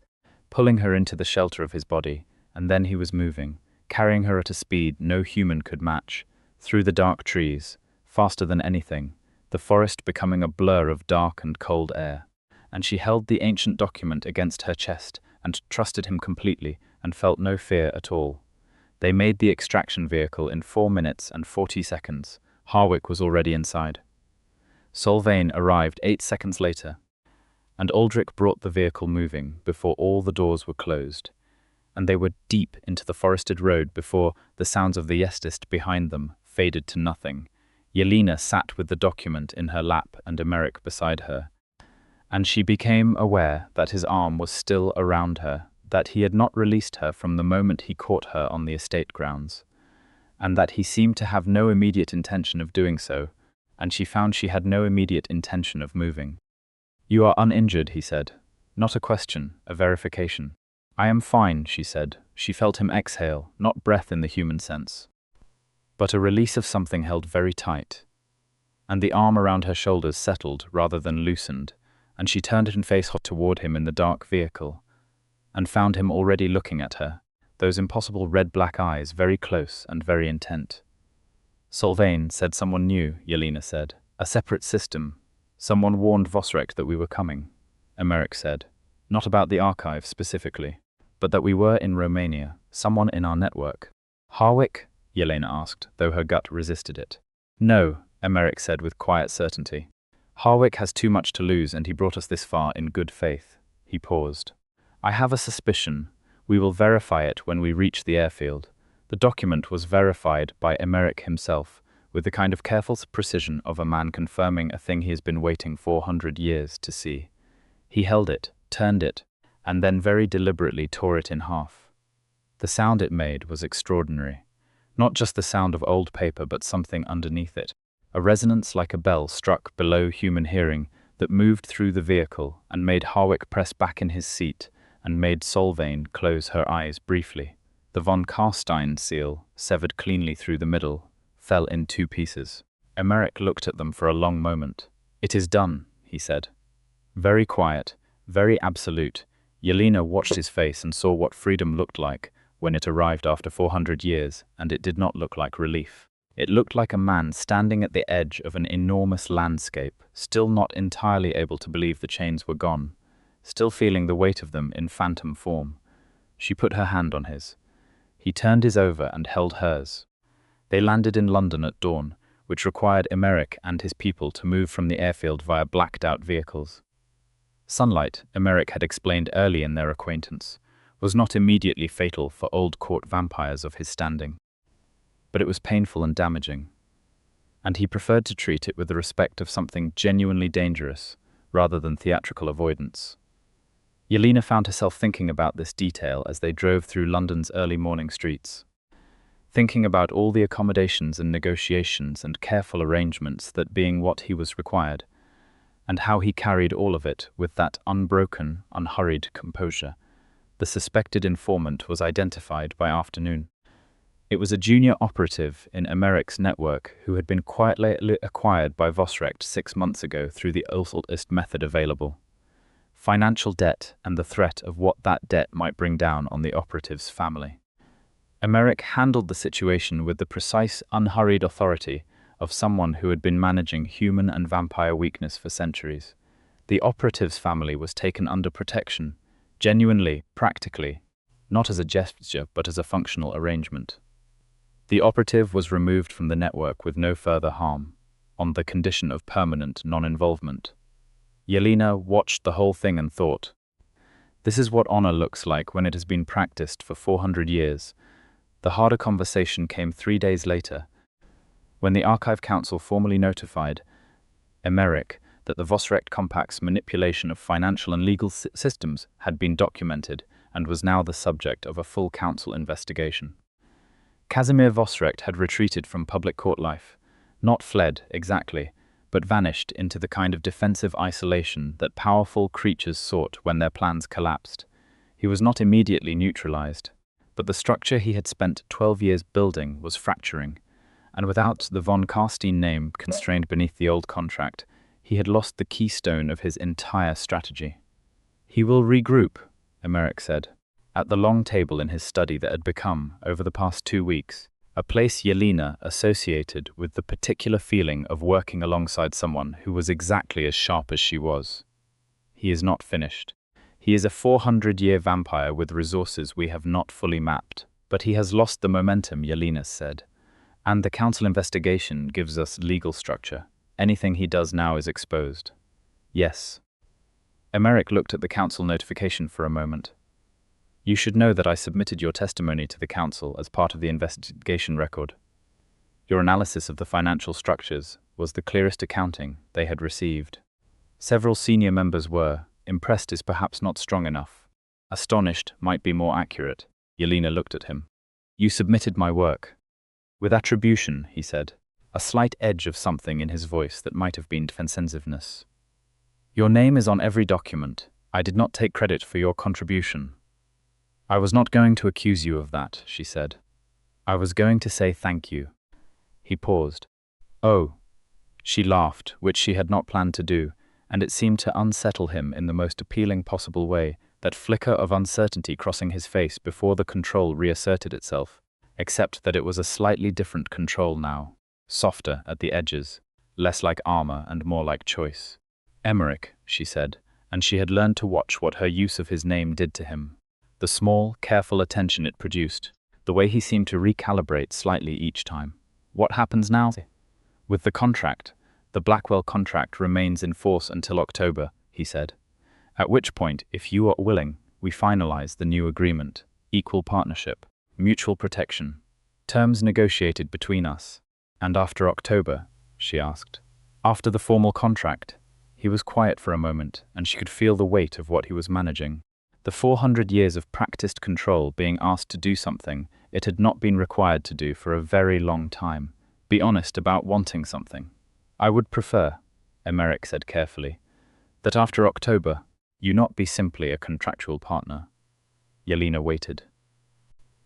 pulling her into the shelter of his body, and then he was moving, carrying her at a speed no human could match, through the dark trees, faster than anything, the forest becoming a blur of dark and cold air. And she held the ancient document against her chest and trusted him completely and felt no fear at all. They made the extraction vehicle in 4 minutes and 40 seconds. Heiress was already inside. Solvane arrived 8 seconds later, and Aldrich brought the vehicle moving before all the doors were closed, and they were deep into the forested road before the sounds of the Yestist behind them faded to nothing. Yelena sat with the document in her lap and Emeric beside her, and she became aware that his arm was still around her, that he had not released her from the moment he caught her on the estate grounds, and that he seemed to have no immediate intention of doing so, and she found she had no immediate intention of moving. "You are uninjured," he said. "Not a question, a verification." I am fine, she said. She felt him exhale, not breath in the human sense, but a release of something held very tight. And the arm around her shoulders settled rather than loosened, and she turned her face toward him in the dark vehicle, and found him already looking at her, those impossible red-black eyes very close and very intent. Sylvain said someone knew, Yelena said. A separate system. Someone warned Vosrek that we were coming, Emeric said. Not about the archive specifically, but that we were in Romania, someone in our network. Harwick? Yelena asked, though her gut resisted it. No, Emeric said with quiet certainty. Harwick has too much to lose, and he brought us this far in good faith. He paused. I have a suspicion. We will verify it when we reach the airfield. The document was verified by Emeric himself, with the kind of careful precision of a man confirming a thing he has been waiting 400 years to see. He held it, turned it, and then very deliberately tore it in half. The sound it made was extraordinary. Not just the sound of old paper, but something underneath it. A resonance like a bell struck below human hearing that moved through the vehicle and made Harwick press back in his seat and made Solveig close her eyes briefly. The Von Carstein seal, severed cleanly through the middle, fell in 2 pieces. Emeric looked at them for a long moment. It is done, he said. Very quiet, very absolute. Yelena watched his face and saw what freedom looked like when it arrived after 400 years, and it did not look like relief. It looked like a man standing at the edge of an enormous landscape, still not entirely able to believe the chains were gone, still feeling the weight of them in phantom form. She put her hand on his. He turned his over and held hers. They landed in London at dawn, which required Emeric and his people to move from the airfield via blacked-out vehicles. Sunlight, Emeric had explained early in their acquaintance, was not immediately fatal for old court vampires of his standing. But it was painful and damaging, and he preferred to treat it with the respect of something genuinely dangerous, rather than theatrical avoidance. Yelena found herself thinking about this detail as they drove through London's early morning streets, thinking about all the accommodations and negotiations and careful arrangements that being what he was required, and how he carried all of it with that unbroken, unhurried composure. The suspected informant was identified by afternoon. It was a junior operative in Emeric's network who had been quietly acquired by Vosrek 6 months ago through the oldest method available. Financial debt and the threat of what that debt might bring down on the operative's family. Emeric handled the situation with the precise, unhurried authority of someone who had been managing human and vampire weakness for centuries. The operative's family was taken under protection, genuinely, practically, not as a gesture but as a functional arrangement. The operative was removed from the network with no further harm, on the condition of permanent non-involvement. Yelena watched the whole thing and thought, this is what honor looks like when it has been practiced for 400 years. The harder conversation came 3 days later, when the Archive Council formally notified Emeric that the Vosrek Compact's manipulation of financial and legal systems had been documented and was now the subject of a full council investigation. Casimir Vosrek had retreated from public court life, not fled, exactly, but vanished into the kind of defensive isolation that powerful creatures sought when their plans collapsed. He was not immediately neutralized, but the structure he had spent 12 years building was fracturing, and without the Von Carstein name constrained beneath the old contract, he had lost the keystone of his entire strategy. He will regroup, Emeric said, at the long table in his study that had become, over the past 2 weeks, a place Yelena associated with the particular feeling of working alongside someone who was exactly as sharp as she was. He is not finished. He is a 400-year vampire with resources we have not fully mapped, but he has lost the momentum, Yelena said. And the council investigation gives us legal structure. Anything he does now is exposed. Yes. Emeric looked at the council notification for a moment. You should know that I submitted your testimony to the council as part of the investigation record. Your analysis of the financial structures was the clearest accounting they had received. Several senior members were, impressed is perhaps not strong enough. Astonished might be more accurate. Yelena looked at him. You submitted my work. With attribution, he said, a slight edge of something in his voice that might have been defensiveness. Your name is on every document. I did not take credit for your contribution. I was not going to accuse you of that, she said. I was going to say thank you. He paused. Oh. She laughed, which she had not planned to do, and it seemed to unsettle him in the most appealing possible way, that flicker of uncertainty crossing his face before the control reasserted itself, except that it was a slightly different control now, softer at the edges, less like armor and more like choice. Emeric, she said, and she had learned to watch what her use of his name did to him. The small, careful attention it produced, the way he seemed to recalibrate slightly each time. What happens now? With the contract, the Blackwell contract remains in force until October, he said. At which point, if you are willing, we finalize the new agreement. Equal partnership, mutual protection, terms negotiated between us. And after October, she asked. After the formal contract, he was quiet for a moment, and she could feel the weight of what he was managing. The 400 years of practiced control being asked to do something it had not been required to do for a very long time. Be honest about wanting something. I would prefer, Emeric said carefully, that after October, you not be simply a contractual partner. Yelena waited.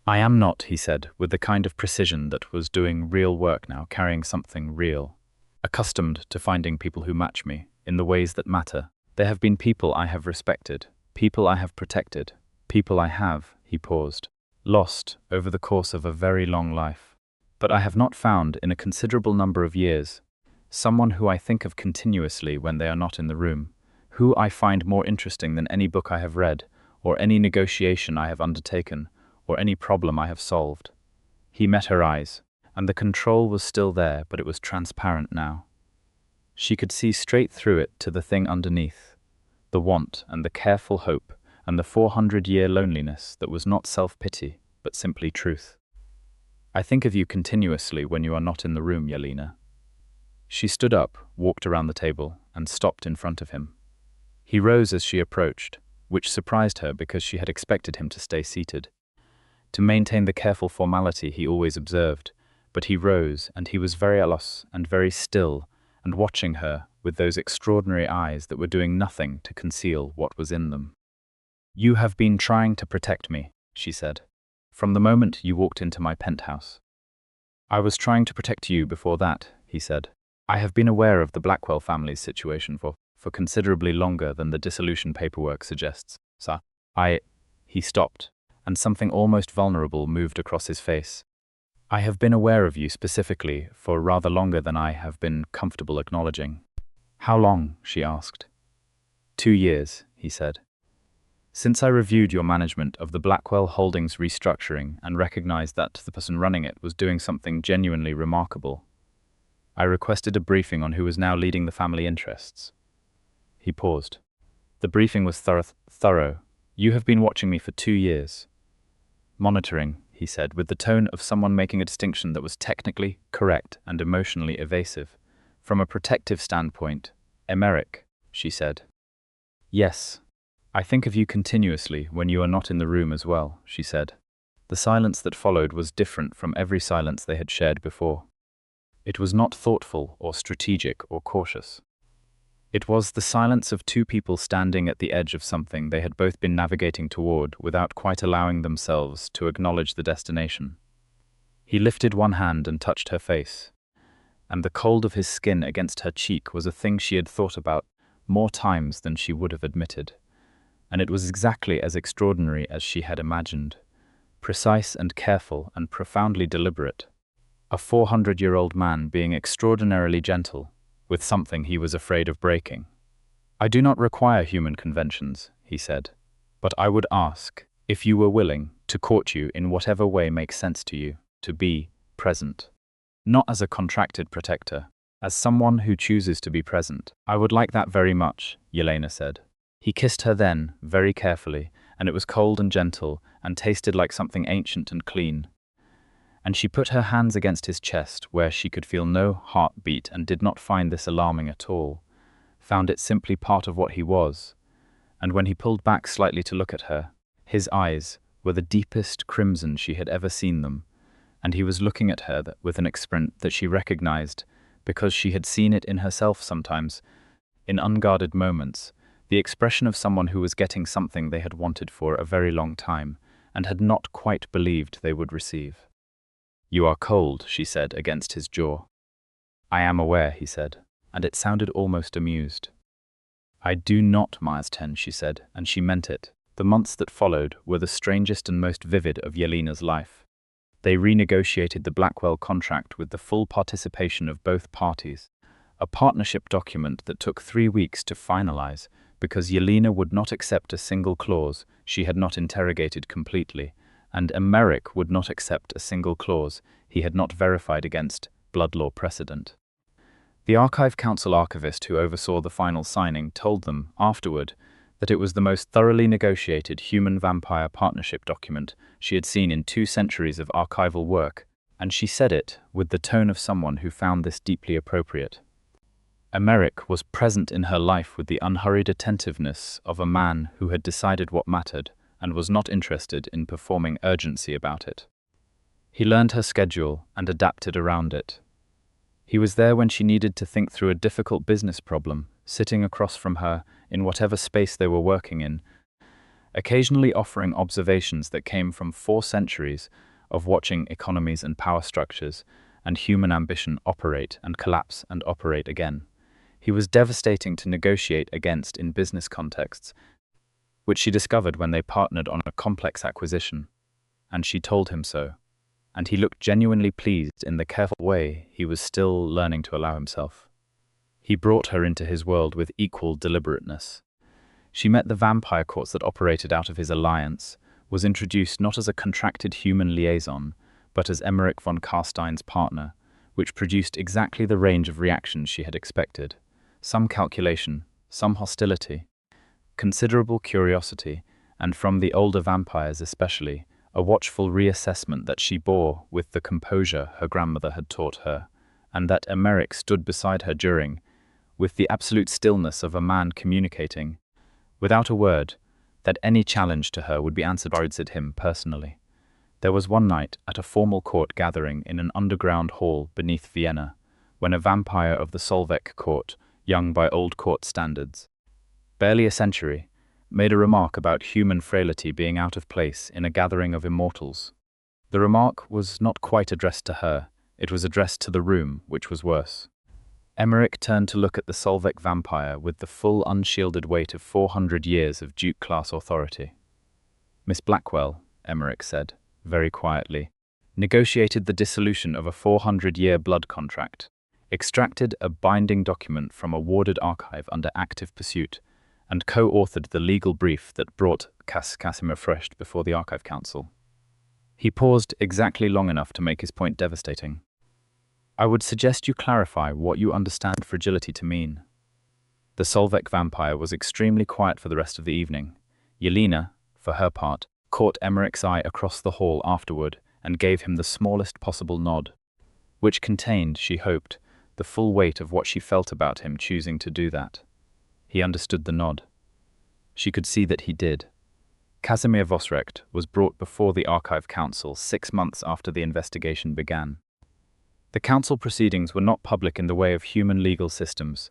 I am not, he said, with the kind of precision that was doing real work now, carrying something real. Accustomed to finding people who match me, in the ways that matter. There have been people I have respected, people I have protected, people I have, he paused, lost over the course of a very long life. But I have not found, in a considerable number of years, someone who I think of continuously when they are not in the room, who I find more interesting than any book I have read, or any negotiation I have undertaken, or any problem I have solved. He met her eyes, and the control was still there, but it was transparent now. She could see straight through it to the thing underneath, the want and the careful hope and the 400-year loneliness that was not self-pity, but simply truth. I think of you continuously when you are not in the room, Yelena. She stood up, walked around the table, and stopped in front of him. He rose as she approached, which surprised her because she had expected him to stay seated, to maintain the careful formality he always observed, but he rose, and he was very aloof and very still, and watching her with those extraordinary eyes that were doing nothing to conceal what was in them. You have been trying to protect me, she said, from the moment you walked into my penthouse. I was trying to protect you before that, he said. I have been aware of the Blackwell family's situation for considerably longer than the dissolution paperwork suggests, sir. He stopped, and something almost vulnerable moved across his face. I have been aware of you specifically for rather longer than I have been comfortable acknowledging. How long? She asked. 2 years, he said. Since I reviewed your management of the Blackwell Holdings restructuring and recognized that the person running it was doing something genuinely remarkable, I requested a briefing on who was now leading the family interests. He paused. The briefing was thorough. You have been watching me for 2 years. Monitoring, he said, with the tone of someone making a distinction that was technically correct and emotionally evasive. From a protective standpoint, Emeric, she said. Yes. I think of you continuously when you are not in the room as well, she said. The silence that followed was different from every silence they had shared before. It was not thoughtful or strategic or cautious. It was the silence of two people standing at the edge of something they had both been navigating toward without quite allowing themselves to acknowledge the destination. He lifted one hand and touched her face, and the cold of his skin against her cheek was a thing she had thought about more times than she would have admitted, and it was exactly as extraordinary as she had imagined, precise and careful and profoundly deliberate. A 400-year-old man being extraordinarily gentle with something he was afraid of breaking. I do not require human conventions, he said, but I would ask if you were willing to court you in whatever way makes sense to you, to be present. Not as a contracted protector, as someone who chooses to be present. I would like that very much, Yelena said. He kissed her then, very carefully, and it was cold and gentle, and tasted like something ancient and clean. And she put her hands against his chest, where she could feel no heartbeat and did not find this alarming at all, found it simply part of what he was. And when he pulled back slightly to look at her, his eyes were the deepest crimson she had ever seen them, and he was looking at her with an expression that she recognized, because she had seen it in herself sometimes, in unguarded moments, the expression of someone who was getting something they had wanted for a very long time, and had not quite believed they would receive. "You are cold," she said against his jaw. "I am aware," he said, and it sounded almost amused. "I do not Mars 10, she said, and she meant it. The months that followed were the strangest and most vivid of Yelena's life. They renegotiated the Blackwell contract with the full participation of both parties, a partnership document that took 3 weeks to finalize because Yelena would not accept a single clause she had not interrogated completely, and Emeric would not accept a single clause he had not verified against blood law precedent. The Archive Council archivist who oversaw the final signing told them, afterward, that it was the most thoroughly negotiated human-vampire partnership document she had seen in 2 centuries of archival work, and she said it with the tone of someone who found this deeply appropriate. Emeric was present in her life with the unhurried attentiveness of a man who had decided what mattered and was not interested in performing urgency about it. He learned her schedule and adapted around it. He was there when she needed to think through a difficult business problem, sitting across from her in whatever space they were working in, occasionally offering observations that came from 4 centuries of watching economies and power structures and human ambition operate and collapse and operate again. He was devastating to negotiate against in business contexts, which she discovered when they partnered on a complex acquisition, and she told him so. And he looked genuinely pleased in the careful way he was still learning to allow himself. He brought her into his world with equal deliberateness. She met the vampire courts that operated out of his alliance, was introduced not as a contracted human liaison, but as Emeric Von Carstein's partner, which produced exactly the range of reactions she had expected. Some calculation, some hostility, considerable curiosity, and from the older vampires especially, a watchful reassessment that she bore with the composure her grandmother had taught her, and that Emeric stood beside her during, with the absolute stillness of a man communicating, without a word, that any challenge to her would be answered by him personally. There was one night at a formal court gathering in an underground hall beneath Vienna, when a vampire of the Solvec court, young by old court standards, barely a century, made a remark about human frailty being out of place in a gathering of immortals. The remark was not quite addressed to her, it was addressed to the room, which was worse. Emeric turned to look at the Solvec vampire with the full unshielded weight of 400 years of Duke-class authority. "Miss Blackwell," Emeric said, very quietly, "negotiated the dissolution of a 400-year blood contract, extracted a binding document from a warded archive under active pursuit, and co-authored the legal brief that brought Casimir Frecht before the Archive Council." He paused exactly long enough to make his point devastating. "I would suggest you clarify what you understand fragility to mean." The Solvec vampire was extremely quiet for the rest of the evening. Yelena, for her part, caught Emeric's eye across the hall afterward and gave him the smallest possible nod, which contained, she hoped, the full weight of what she felt about him choosing to do that. He understood the nod. She could see that he did. Casimir Vosrecht was brought before the Archive Council 6 months after the investigation began. The council proceedings were not public in the way of human legal systems.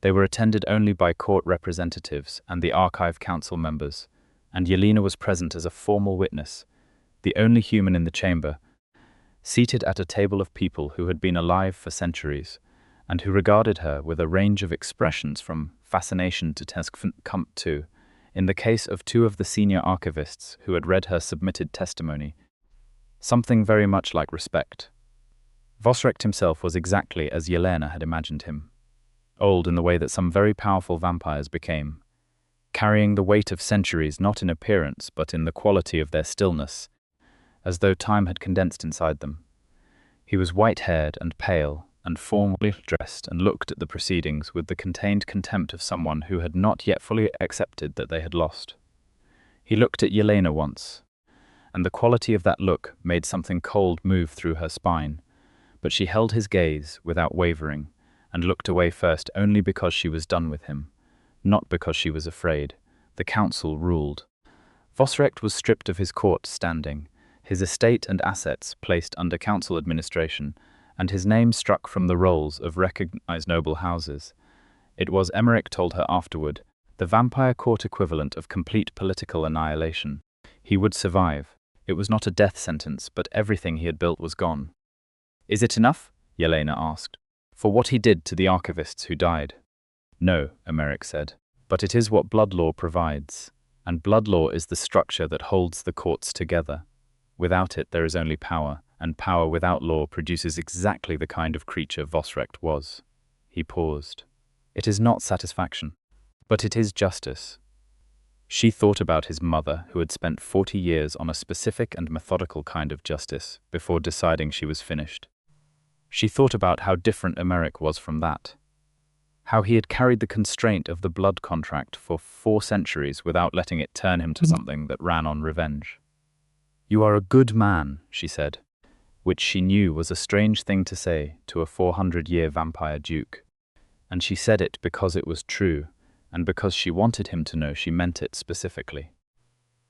They were attended only by court representatives and the Archive Council members, and Yelena was present as a formal witness, the only human in the chamber, seated at a table of people who had been alive for centuries, and who regarded her with a range of expressions from fascination to contempt to, in the case of 2 of the senior archivists who had read her submitted testimony, something very much like respect. Vosrecht himself was exactly as Yelena had imagined him, old in the way that some very powerful vampires became, carrying the weight of centuries not in appearance but in the quality of their stillness, as though time had condensed inside them. He was white-haired and pale, and formally dressed, and looked at the proceedings with the contained contempt of someone who had not yet fully accepted that they had lost. He looked at Yelena once, and the quality of that look made something cold move through her spine, but she held his gaze without wavering, and looked away first only because she was done with him, not because she was afraid. The council ruled. Vosrecht was stripped of his court standing, his estate and assets placed under council administration, and his name struck from the rolls of recognized noble houses. It was, Emeric told her afterward, the vampire court equivalent of complete political annihilation. He would survive. It was not a death sentence, but everything he had built was gone. "Is it enough?" Yelena asked. "For what he did to the archivists who died?" "No," Emeric said. "But it is what blood law provides. And blood law is the structure that holds the courts together. Without it, there is only power, and power without law produces exactly the kind of creature Vosrecht was." He paused. "It is not satisfaction, but it is justice." She thought about his mother, who had spent 40 years on a specific and methodical kind of justice before deciding she was finished. She thought about how different Emeric was from that. How he had carried the constraint of the blood contract for 4 centuries without letting it turn him to something that ran on revenge. "You are a good man," she said, which she knew was a strange thing to say to a 400-year vampire duke. And she said it because it was true, and because she wanted him to know she meant it specifically.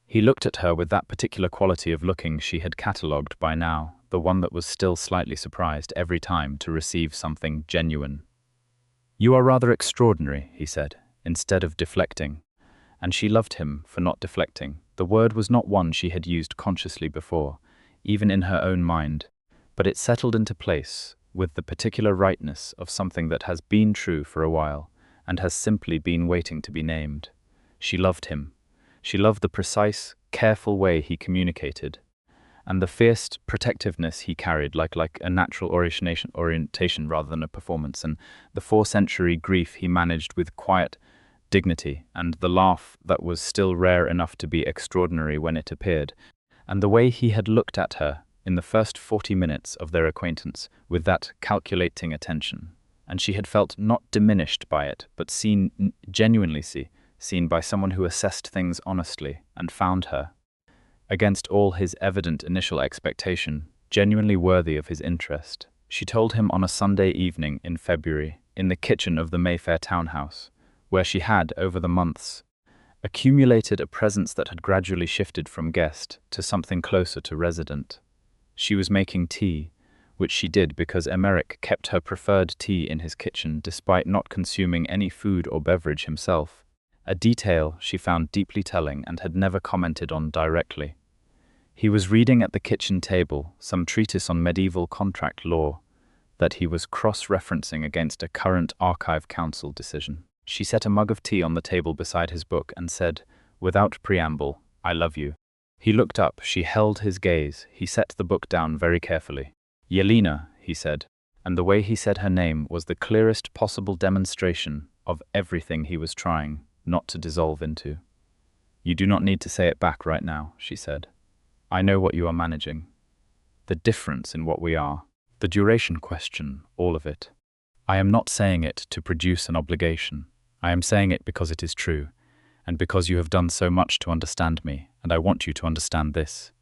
He looked at her with that particular quality of looking she had catalogued by now, the one that was still slightly surprised every time to receive something genuine. "You are rather extraordinary," he said, instead of deflecting. And she loved him for not deflecting. The word was not one she had used consciously before, even in her own mind, but it settled into place with the particular rightness of something that has been true for a while and has simply been waiting to be named. She loved him. She loved the precise, careful way he communicated, and the fierce protectiveness he carried like a natural orientation rather than a performance, and the 4-century grief he managed with quiet dignity, and the laugh that was still rare enough to be extraordinary when it appeared, and the way he had looked at her in the first 40 minutes of their acquaintance with that calculating attention. And she had felt not diminished by it, but genuinely seen by someone who assessed things honestly and found her, against all his evident initial expectation, genuinely worthy of his interest. She told him on a Sunday evening in February, in the kitchen of the Mayfair townhouse, where she had, over the months, accumulated a presence that had gradually shifted from guest to something closer to resident. She was making tea, which she did because Emeric kept her preferred tea in his kitchen despite not consuming any food or beverage himself, a detail she found deeply telling and had never commented on directly. He was reading at the kitchen table some treatise on medieval contract law that he was cross-referencing against a current Archive Council decision. She set a mug of tea on the table beside his book and said, without preamble, "I love you." He looked up, she held his gaze, he set the book down very carefully. "Yelena," he said, and the way he said her name was the clearest possible demonstration of everything he was trying not to dissolve into. "You do not need to say it back right now," she said. "I know what you are managing. The difference in what we are, the duration question, all of it. I am not saying it to produce an obligation. I am saying it because it is true, and because you have done so much to understand me, and I want you to understand this."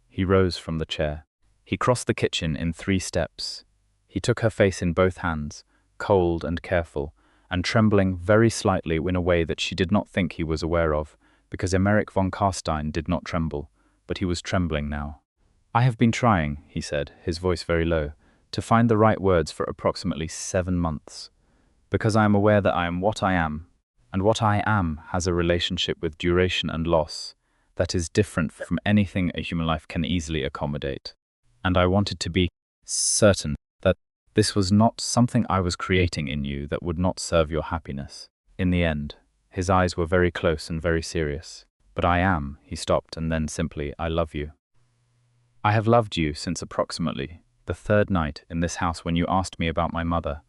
He rose from the chair. He crossed the kitchen in 3 steps. He took her face in both hands, cold and careful, and trembling very slightly in a way that she did not think he was aware of, because Emeric Von Carstein did not tremble, but he was trembling now. "I have been trying," he said, his voice very low, "to find the right words for approximately 7 months, because I am aware that I am what I am, and what I am has a relationship with duration and loss that is different from anything a human life can easily accommodate. And I wanted to be certain that this was not something I was creating in you that would not serve your happiness." In the end, his eyes were very close and very serious. "But I am," he stopped, and then simply, "I love you. I have loved you since approximately the 3rd night in this house when you asked me about my mother,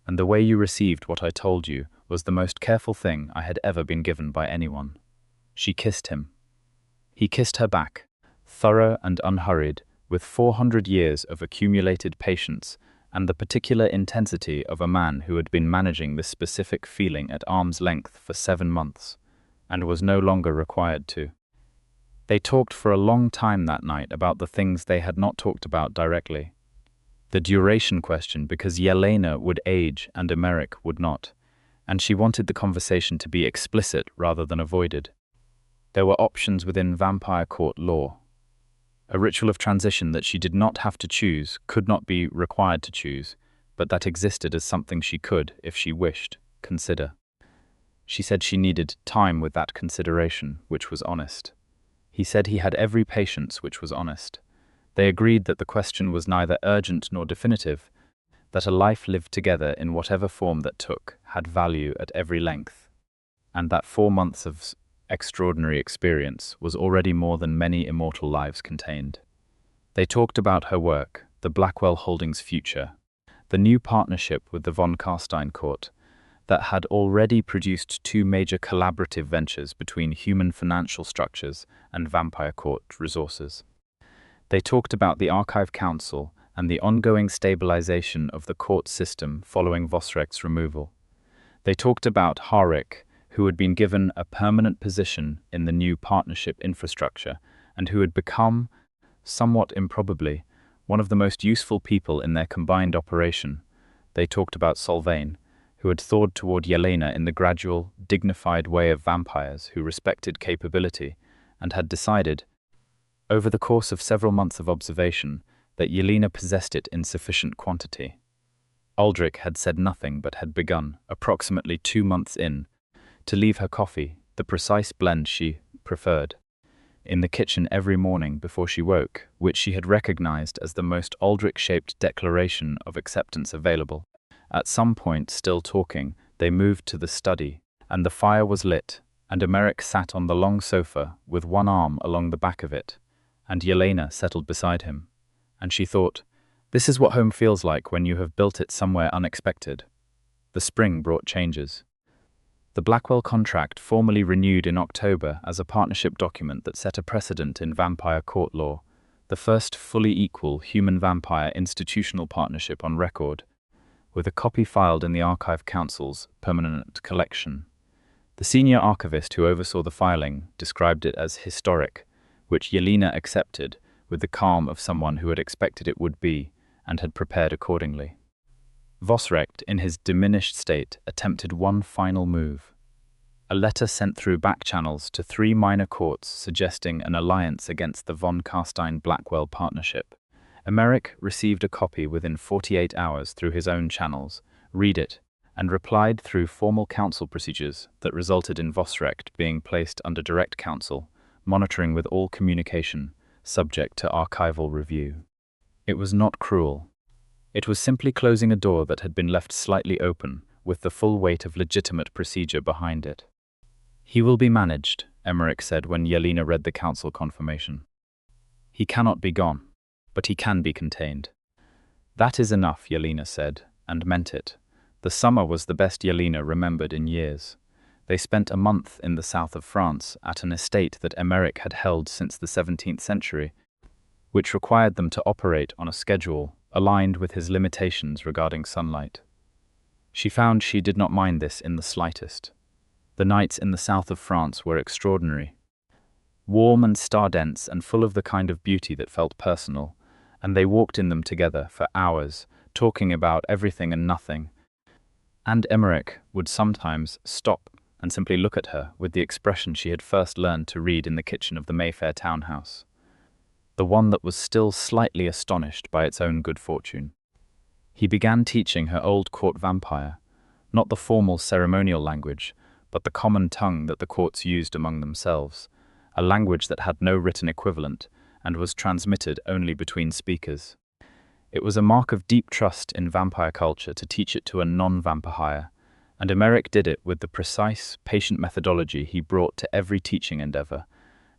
and the way you received what I told you was the most careful thing I had ever been given by anyone." She kissed him. He kissed her back, thorough and unhurried, with 400 years of accumulated patience and the particular intensity of a man who had been managing this specific feeling at arm's length for 7 months, and was no longer required to. They talked for a long time that night about the things they had not talked about directly. The duration question, because Yelena would age and Emeric would not, and she wanted the conversation to be explicit rather than avoided. There were options within vampire court law. A ritual of transition that she did not have to choose, could not be required to choose, but that existed as something she could, if she wished, consider. She said she needed time with that consideration, which was honest. He said he had every patience, which was honest. They agreed that the question was neither urgent nor definitive, that a life lived together in whatever form that took had value at every length, and that 4 months of extraordinary experience was already more than many immortal lives contained. They talked about her work, the Blackwell Holdings' future, the new partnership with the Von Carstein court that had already produced 2 major collaborative ventures between human financial structures and vampire court resources. They talked about the Archive Council and the ongoing stabilization of the court system following Vosrek's removal. They talked about Heiress, who had been given a permanent position in the new partnership infrastructure and who had become, somewhat improbably, one of the most useful people in their combined operation. They talked about Solvane, who had thawed toward Yelena in the gradual, dignified way of vampires who respected capability and had decided, over the course of several months of observation, that Yelena possessed it in sufficient quantity. Aldrich had said nothing but had begun, approximately 2 months in, to leave her coffee, the precise blend she preferred, in the kitchen every morning before she woke, which she had recognized as the most Aldrich-shaped declaration of acceptance available. At some point, still talking, they moved to the study, and the fire was lit, and Emeric sat on the long sofa with one arm along the back of it, and Yelena settled beside him. And she thought, this is what home feels like when you have built it somewhere unexpected. The spring brought changes. The Blackwell contract, formally renewed in October as a partnership document that set a precedent in vampire court law, the first fully equal human-vampire institutional partnership on record, with a copy filed in the Archive Council's permanent collection. The senior archivist who oversaw the filing described it as historic, which Yelena accepted with the calm of someone who had expected it would be and had prepared accordingly. Vosrek, in his diminished state, attempted one final move. A letter sent through back channels to 3 minor courts suggesting an alliance against the Von Carstein-Blackwell partnership. Emeric received a copy within 48 hours through his own channels, read it, and replied through formal counsel procedures that resulted in Vosrek being placed under direct counsel, monitoring with all communication, subject to archival review. It was not cruel. It was simply closing a door that had been left slightly open, with the full weight of legitimate procedure behind it. He will be managed, Emeric said when Yelena read the council confirmation. He cannot be gone, but he can be contained. That is enough, Yelena said, and meant it. The summer was the best Yelena remembered in years. They spent a month in the south of France at an estate that Emeric had held since the 17th century, which required them to operate on a schedule aligned with his limitations regarding sunlight. She found she did not mind this in the slightest. The nights in the south of France were extraordinary, warm and star-dense and full of the kind of beauty that felt personal, and they walked in them together for hours, talking about everything and nothing. And Emeric would sometimes stop and simply look at her with the expression she had first learned to read in the kitchen of the Mayfair townhouse, the one that was still slightly astonished by its own good fortune. He began teaching her old court vampire, not the formal ceremonial language, but the common tongue that the courts used among themselves, a language that had no written equivalent and was transmitted only between speakers. It was a mark of deep trust in vampire culture to teach it to a non-vampire, and Emeric did it with the precise, patient methodology he brought to every teaching endeavor,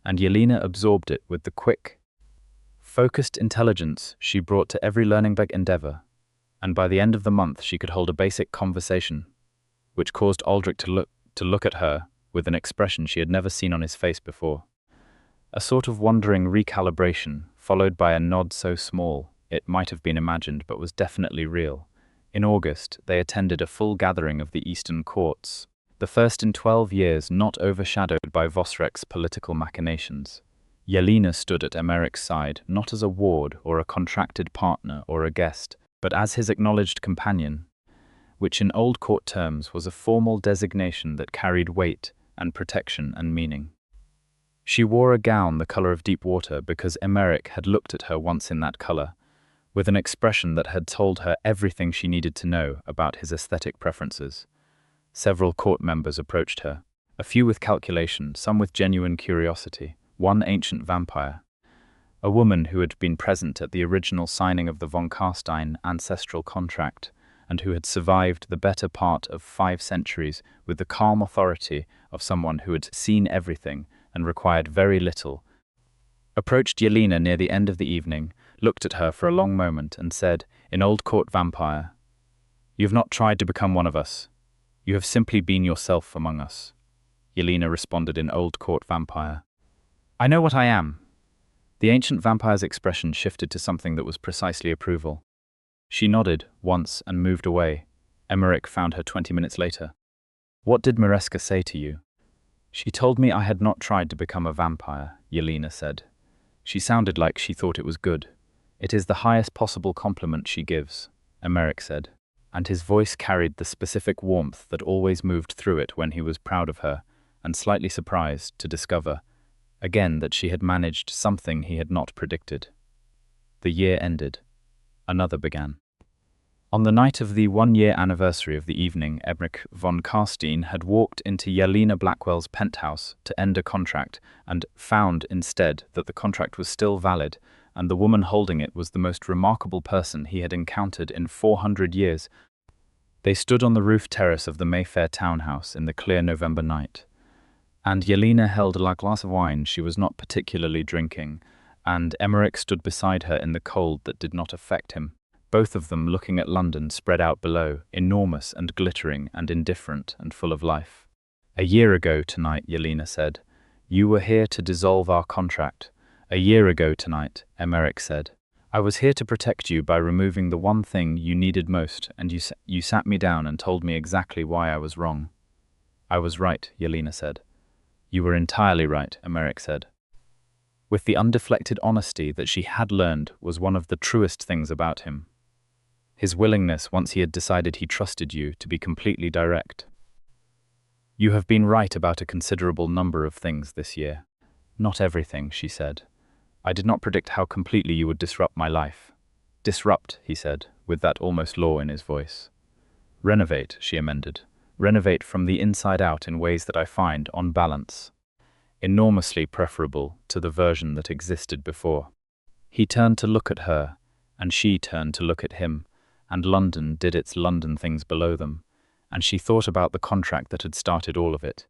and Yelena absorbed it with the quick, focused intelligence she brought to every learning endeavor, and by the end of the month she could hold a basic conversation, which caused Aldrich to look at her with an expression she had never seen on his face before. A sort of wondering recalibration, followed by a nod so small it might have been imagined but was definitely real. In August, they attended a full gathering of the Eastern courts, the first in 12 years not overshadowed by Vosrek's political machinations. Yelena stood at Emeric's side, not as a ward or a contracted partner or a guest, but as his acknowledged companion, which in old court terms was a formal designation that carried weight and protection and meaning. She wore a gown the color of deep water because Emeric had looked at her once in that color, with an expression that had told her everything she needed to know about his aesthetic preferences. Several court members approached her, a few with calculation, some with genuine curiosity. one ancient vampire, a woman who had been present at the original signing of the Von Carstein ancestral contract and who had survived the better part of 5 centuries with the calm authority of someone who had seen everything and required very little, approached Yelena near the end of the evening, looked at her for a long moment and said, in Old Court vampire, "You have not tried to become one of us. You have simply been yourself among us." Yelena responded in Old Court vampire, "I know what I am." The ancient vampire's expression shifted to something that was precisely approval. She nodded once and moved away. Emeric found her 20 minutes later. "What did Mareska say to you?" "She told me I had not tried to become a vampire," Yelena said. "She sounded like she thought it was good. It is the highest possible compliment she gives," Emeric said, and his voice carried the specific warmth that always moved through it when he was proud of her and slightly surprised to discover again that she had managed something he had not predicted. The year ended. Another began. On the night of the 1-year anniversary of the evening, Emeric Von Carstein had walked into Yelena Blackwell's penthouse to end a contract and found instead that the contract was still valid and the woman holding it was the most remarkable person he had encountered in 400 years. They stood on the roof terrace of the Mayfair townhouse in the clear November night. And Yelena held a glass of wine she was not particularly drinking, and Emeric stood beside her in the cold that did not affect him, both of them looking at London spread out below, enormous and glittering and indifferent and full of life. "A year ago tonight," Yelena said, "you were here to dissolve our contract." "A year ago tonight," Emeric said, "I was here to protect you by removing the one thing you needed most, and you sat me down and told me exactly why I was wrong." "I was right," Yelena said. "You were entirely right," Emeric said. With the undeflected honesty that she had learned was one of the truest things about him. His willingness, once he had decided he trusted you, to be completely direct. "You have been right about a considerable number of things this year." "Not everything," she said. "I did not predict how completely you would disrupt my life." "Disrupt," he said, with that almost law in his voice. "Renovate," she amended. "Renovate from the inside out in ways that I find, on balance, enormously preferable to the version that existed before." He turned to look at her, and she turned to look at him, and London did its London things below them, and she thought about the contract that had started all of it.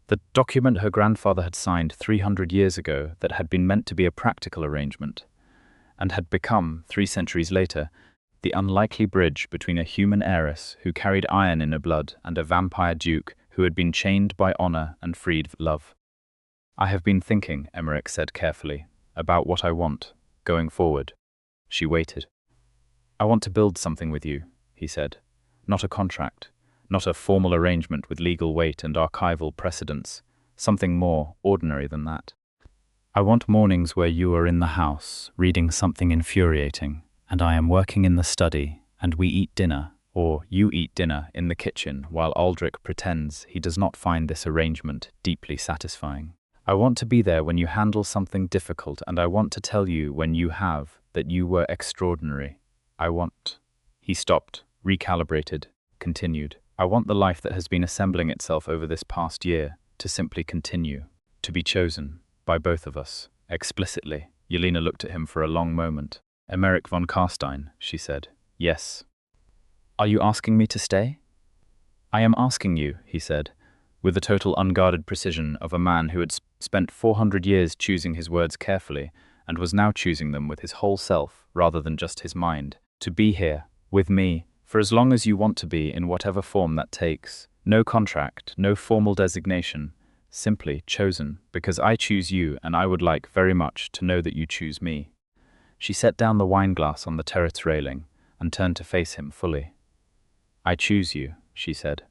The document her grandfather had signed 300 years ago that had been meant to be a practical arrangement, and had become, 3 centuries later, the unlikely bridge between a human heiress who carried iron in her blood and a vampire duke who had been chained by honor and freed love. "I have been thinking," Emeric said carefully, "about what I want, going forward." She waited. "I want to build something with you," he said. "Not a contract, not a formal arrangement with legal weight and archival precedents, something more ordinary than that. I want mornings where you are in the house, reading something infuriating, and I am working in the study, and we eat dinner, or you eat dinner in the kitchen while Aldrich pretends he does not find this arrangement deeply satisfying. I want to be there when you handle something difficult, and I want to tell you when you have that you were extraordinary. I want..." He stopped, recalibrated, continued. "I want the life that has been assembling itself over this past year to simply continue, to be chosen by both of us, explicitly." Yelena looked at him for a long moment. "Emeric Von Carstein," she said. "Yes." "Are you asking me to stay?" "I am asking you," he said, with the total unguarded precision of a man who had spent 400 years choosing his words carefully and was now choosing them with his whole self rather than just his mind, "to be here, with me, for as long as you want to be, in whatever form that takes. No contract, no formal designation, simply chosen, because I choose you and I would like very much to know that you choose me." She set down the wineglass on the terrace railing and turned to face him fully. "I choose you," she said.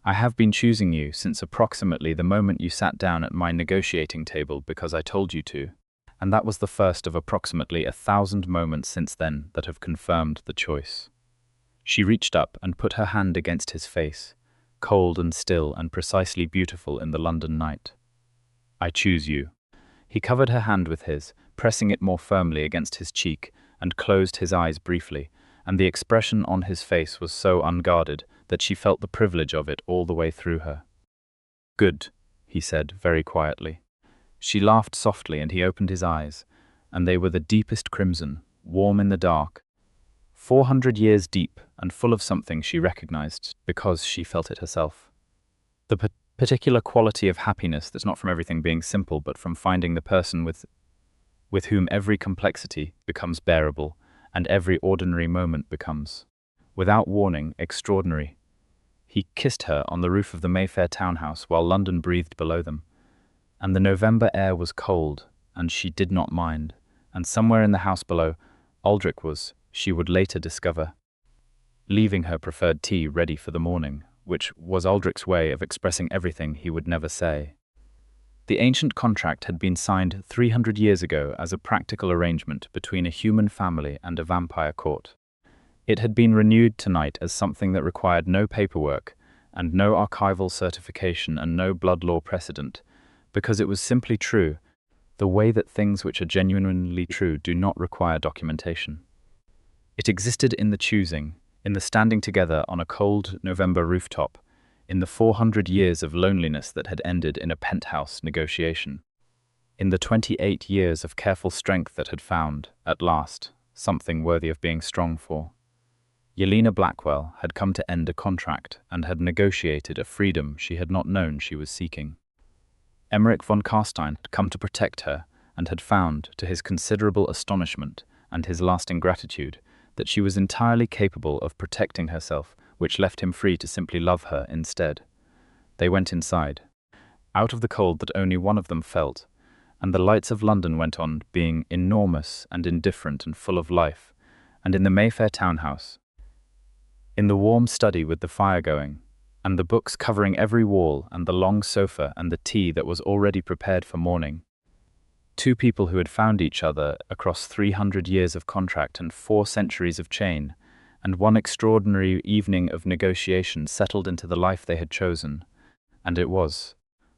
"I have been choosing you since approximately the moment you sat down at my negotiating table because I told you to, and that was the first of approximately 1,000 moments since then that have confirmed the choice." She reached up and put her hand against his face, cold and still and precisely beautiful in the London night. "I choose you." He covered her hand with his, pressing it more firmly against his cheek, and closed his eyes briefly, and the expression on his face was so unguarded that she felt the privilege of it all the way through her. "Good," he said very quietly. She laughed softly, and he opened his eyes, and they were the deepest crimson, warm in the dark, 400 years deep and full of something she recognized because she felt it herself. The particular quality of happiness that's not from everything being simple, but from finding the person with whom every complexity becomes bearable and every ordinary moment becomes, without warning, extraordinary. He kissed her on the roof of the Mayfair townhouse while London breathed below them. And the November air was cold, and she did not mind. And somewhere in the house below, Aldrich was, she would later discover, leaving her preferred tea ready for the morning, which was Aldrich's way of expressing everything he would never say. The ancient contract had been signed 300 years ago as a practical arrangement between a human family and a vampire court. It had been renewed tonight as something that required no paperwork and no archival certification and no blood law precedent, because it was simply true, the way that things which are genuinely true do not require documentation. It existed in the choosing, in the standing together on a cold November rooftop, in the 400 years of loneliness that had ended in a penthouse negotiation, in the 28 years of careful strength that had found, at last, something worthy of being strong for. Yelena Blackwell had come to end a contract and had negotiated a freedom she had not known she was seeking. Emeric Von Carstein had come to protect her and had found, to his considerable astonishment and his lasting gratitude, that she was entirely capable of protecting herself, which left him free to simply love her instead. They went inside, out of the cold that only one of them felt, and the lights of London went on being enormous and indifferent and full of life, and in the Mayfair townhouse, in the warm study with the fire going, and the books covering every wall, and the long sofa, and the tea that was already prepared for morning. Two people who had found each other across 300 years of contract and 4 centuries of chain, and one extraordinary evening of negotiation settled into the life they had chosen. And it was,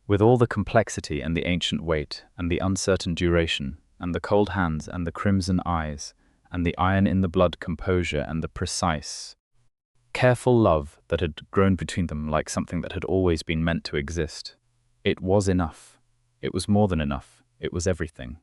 with all the complexity and the ancient weight, and the uncertain duration, and the cold hands, and the crimson eyes, and the iron in the blood composure, and the precise, careful love that had grown between them like something that had always been meant to exist. It was enough. It was more than enough. It was everything.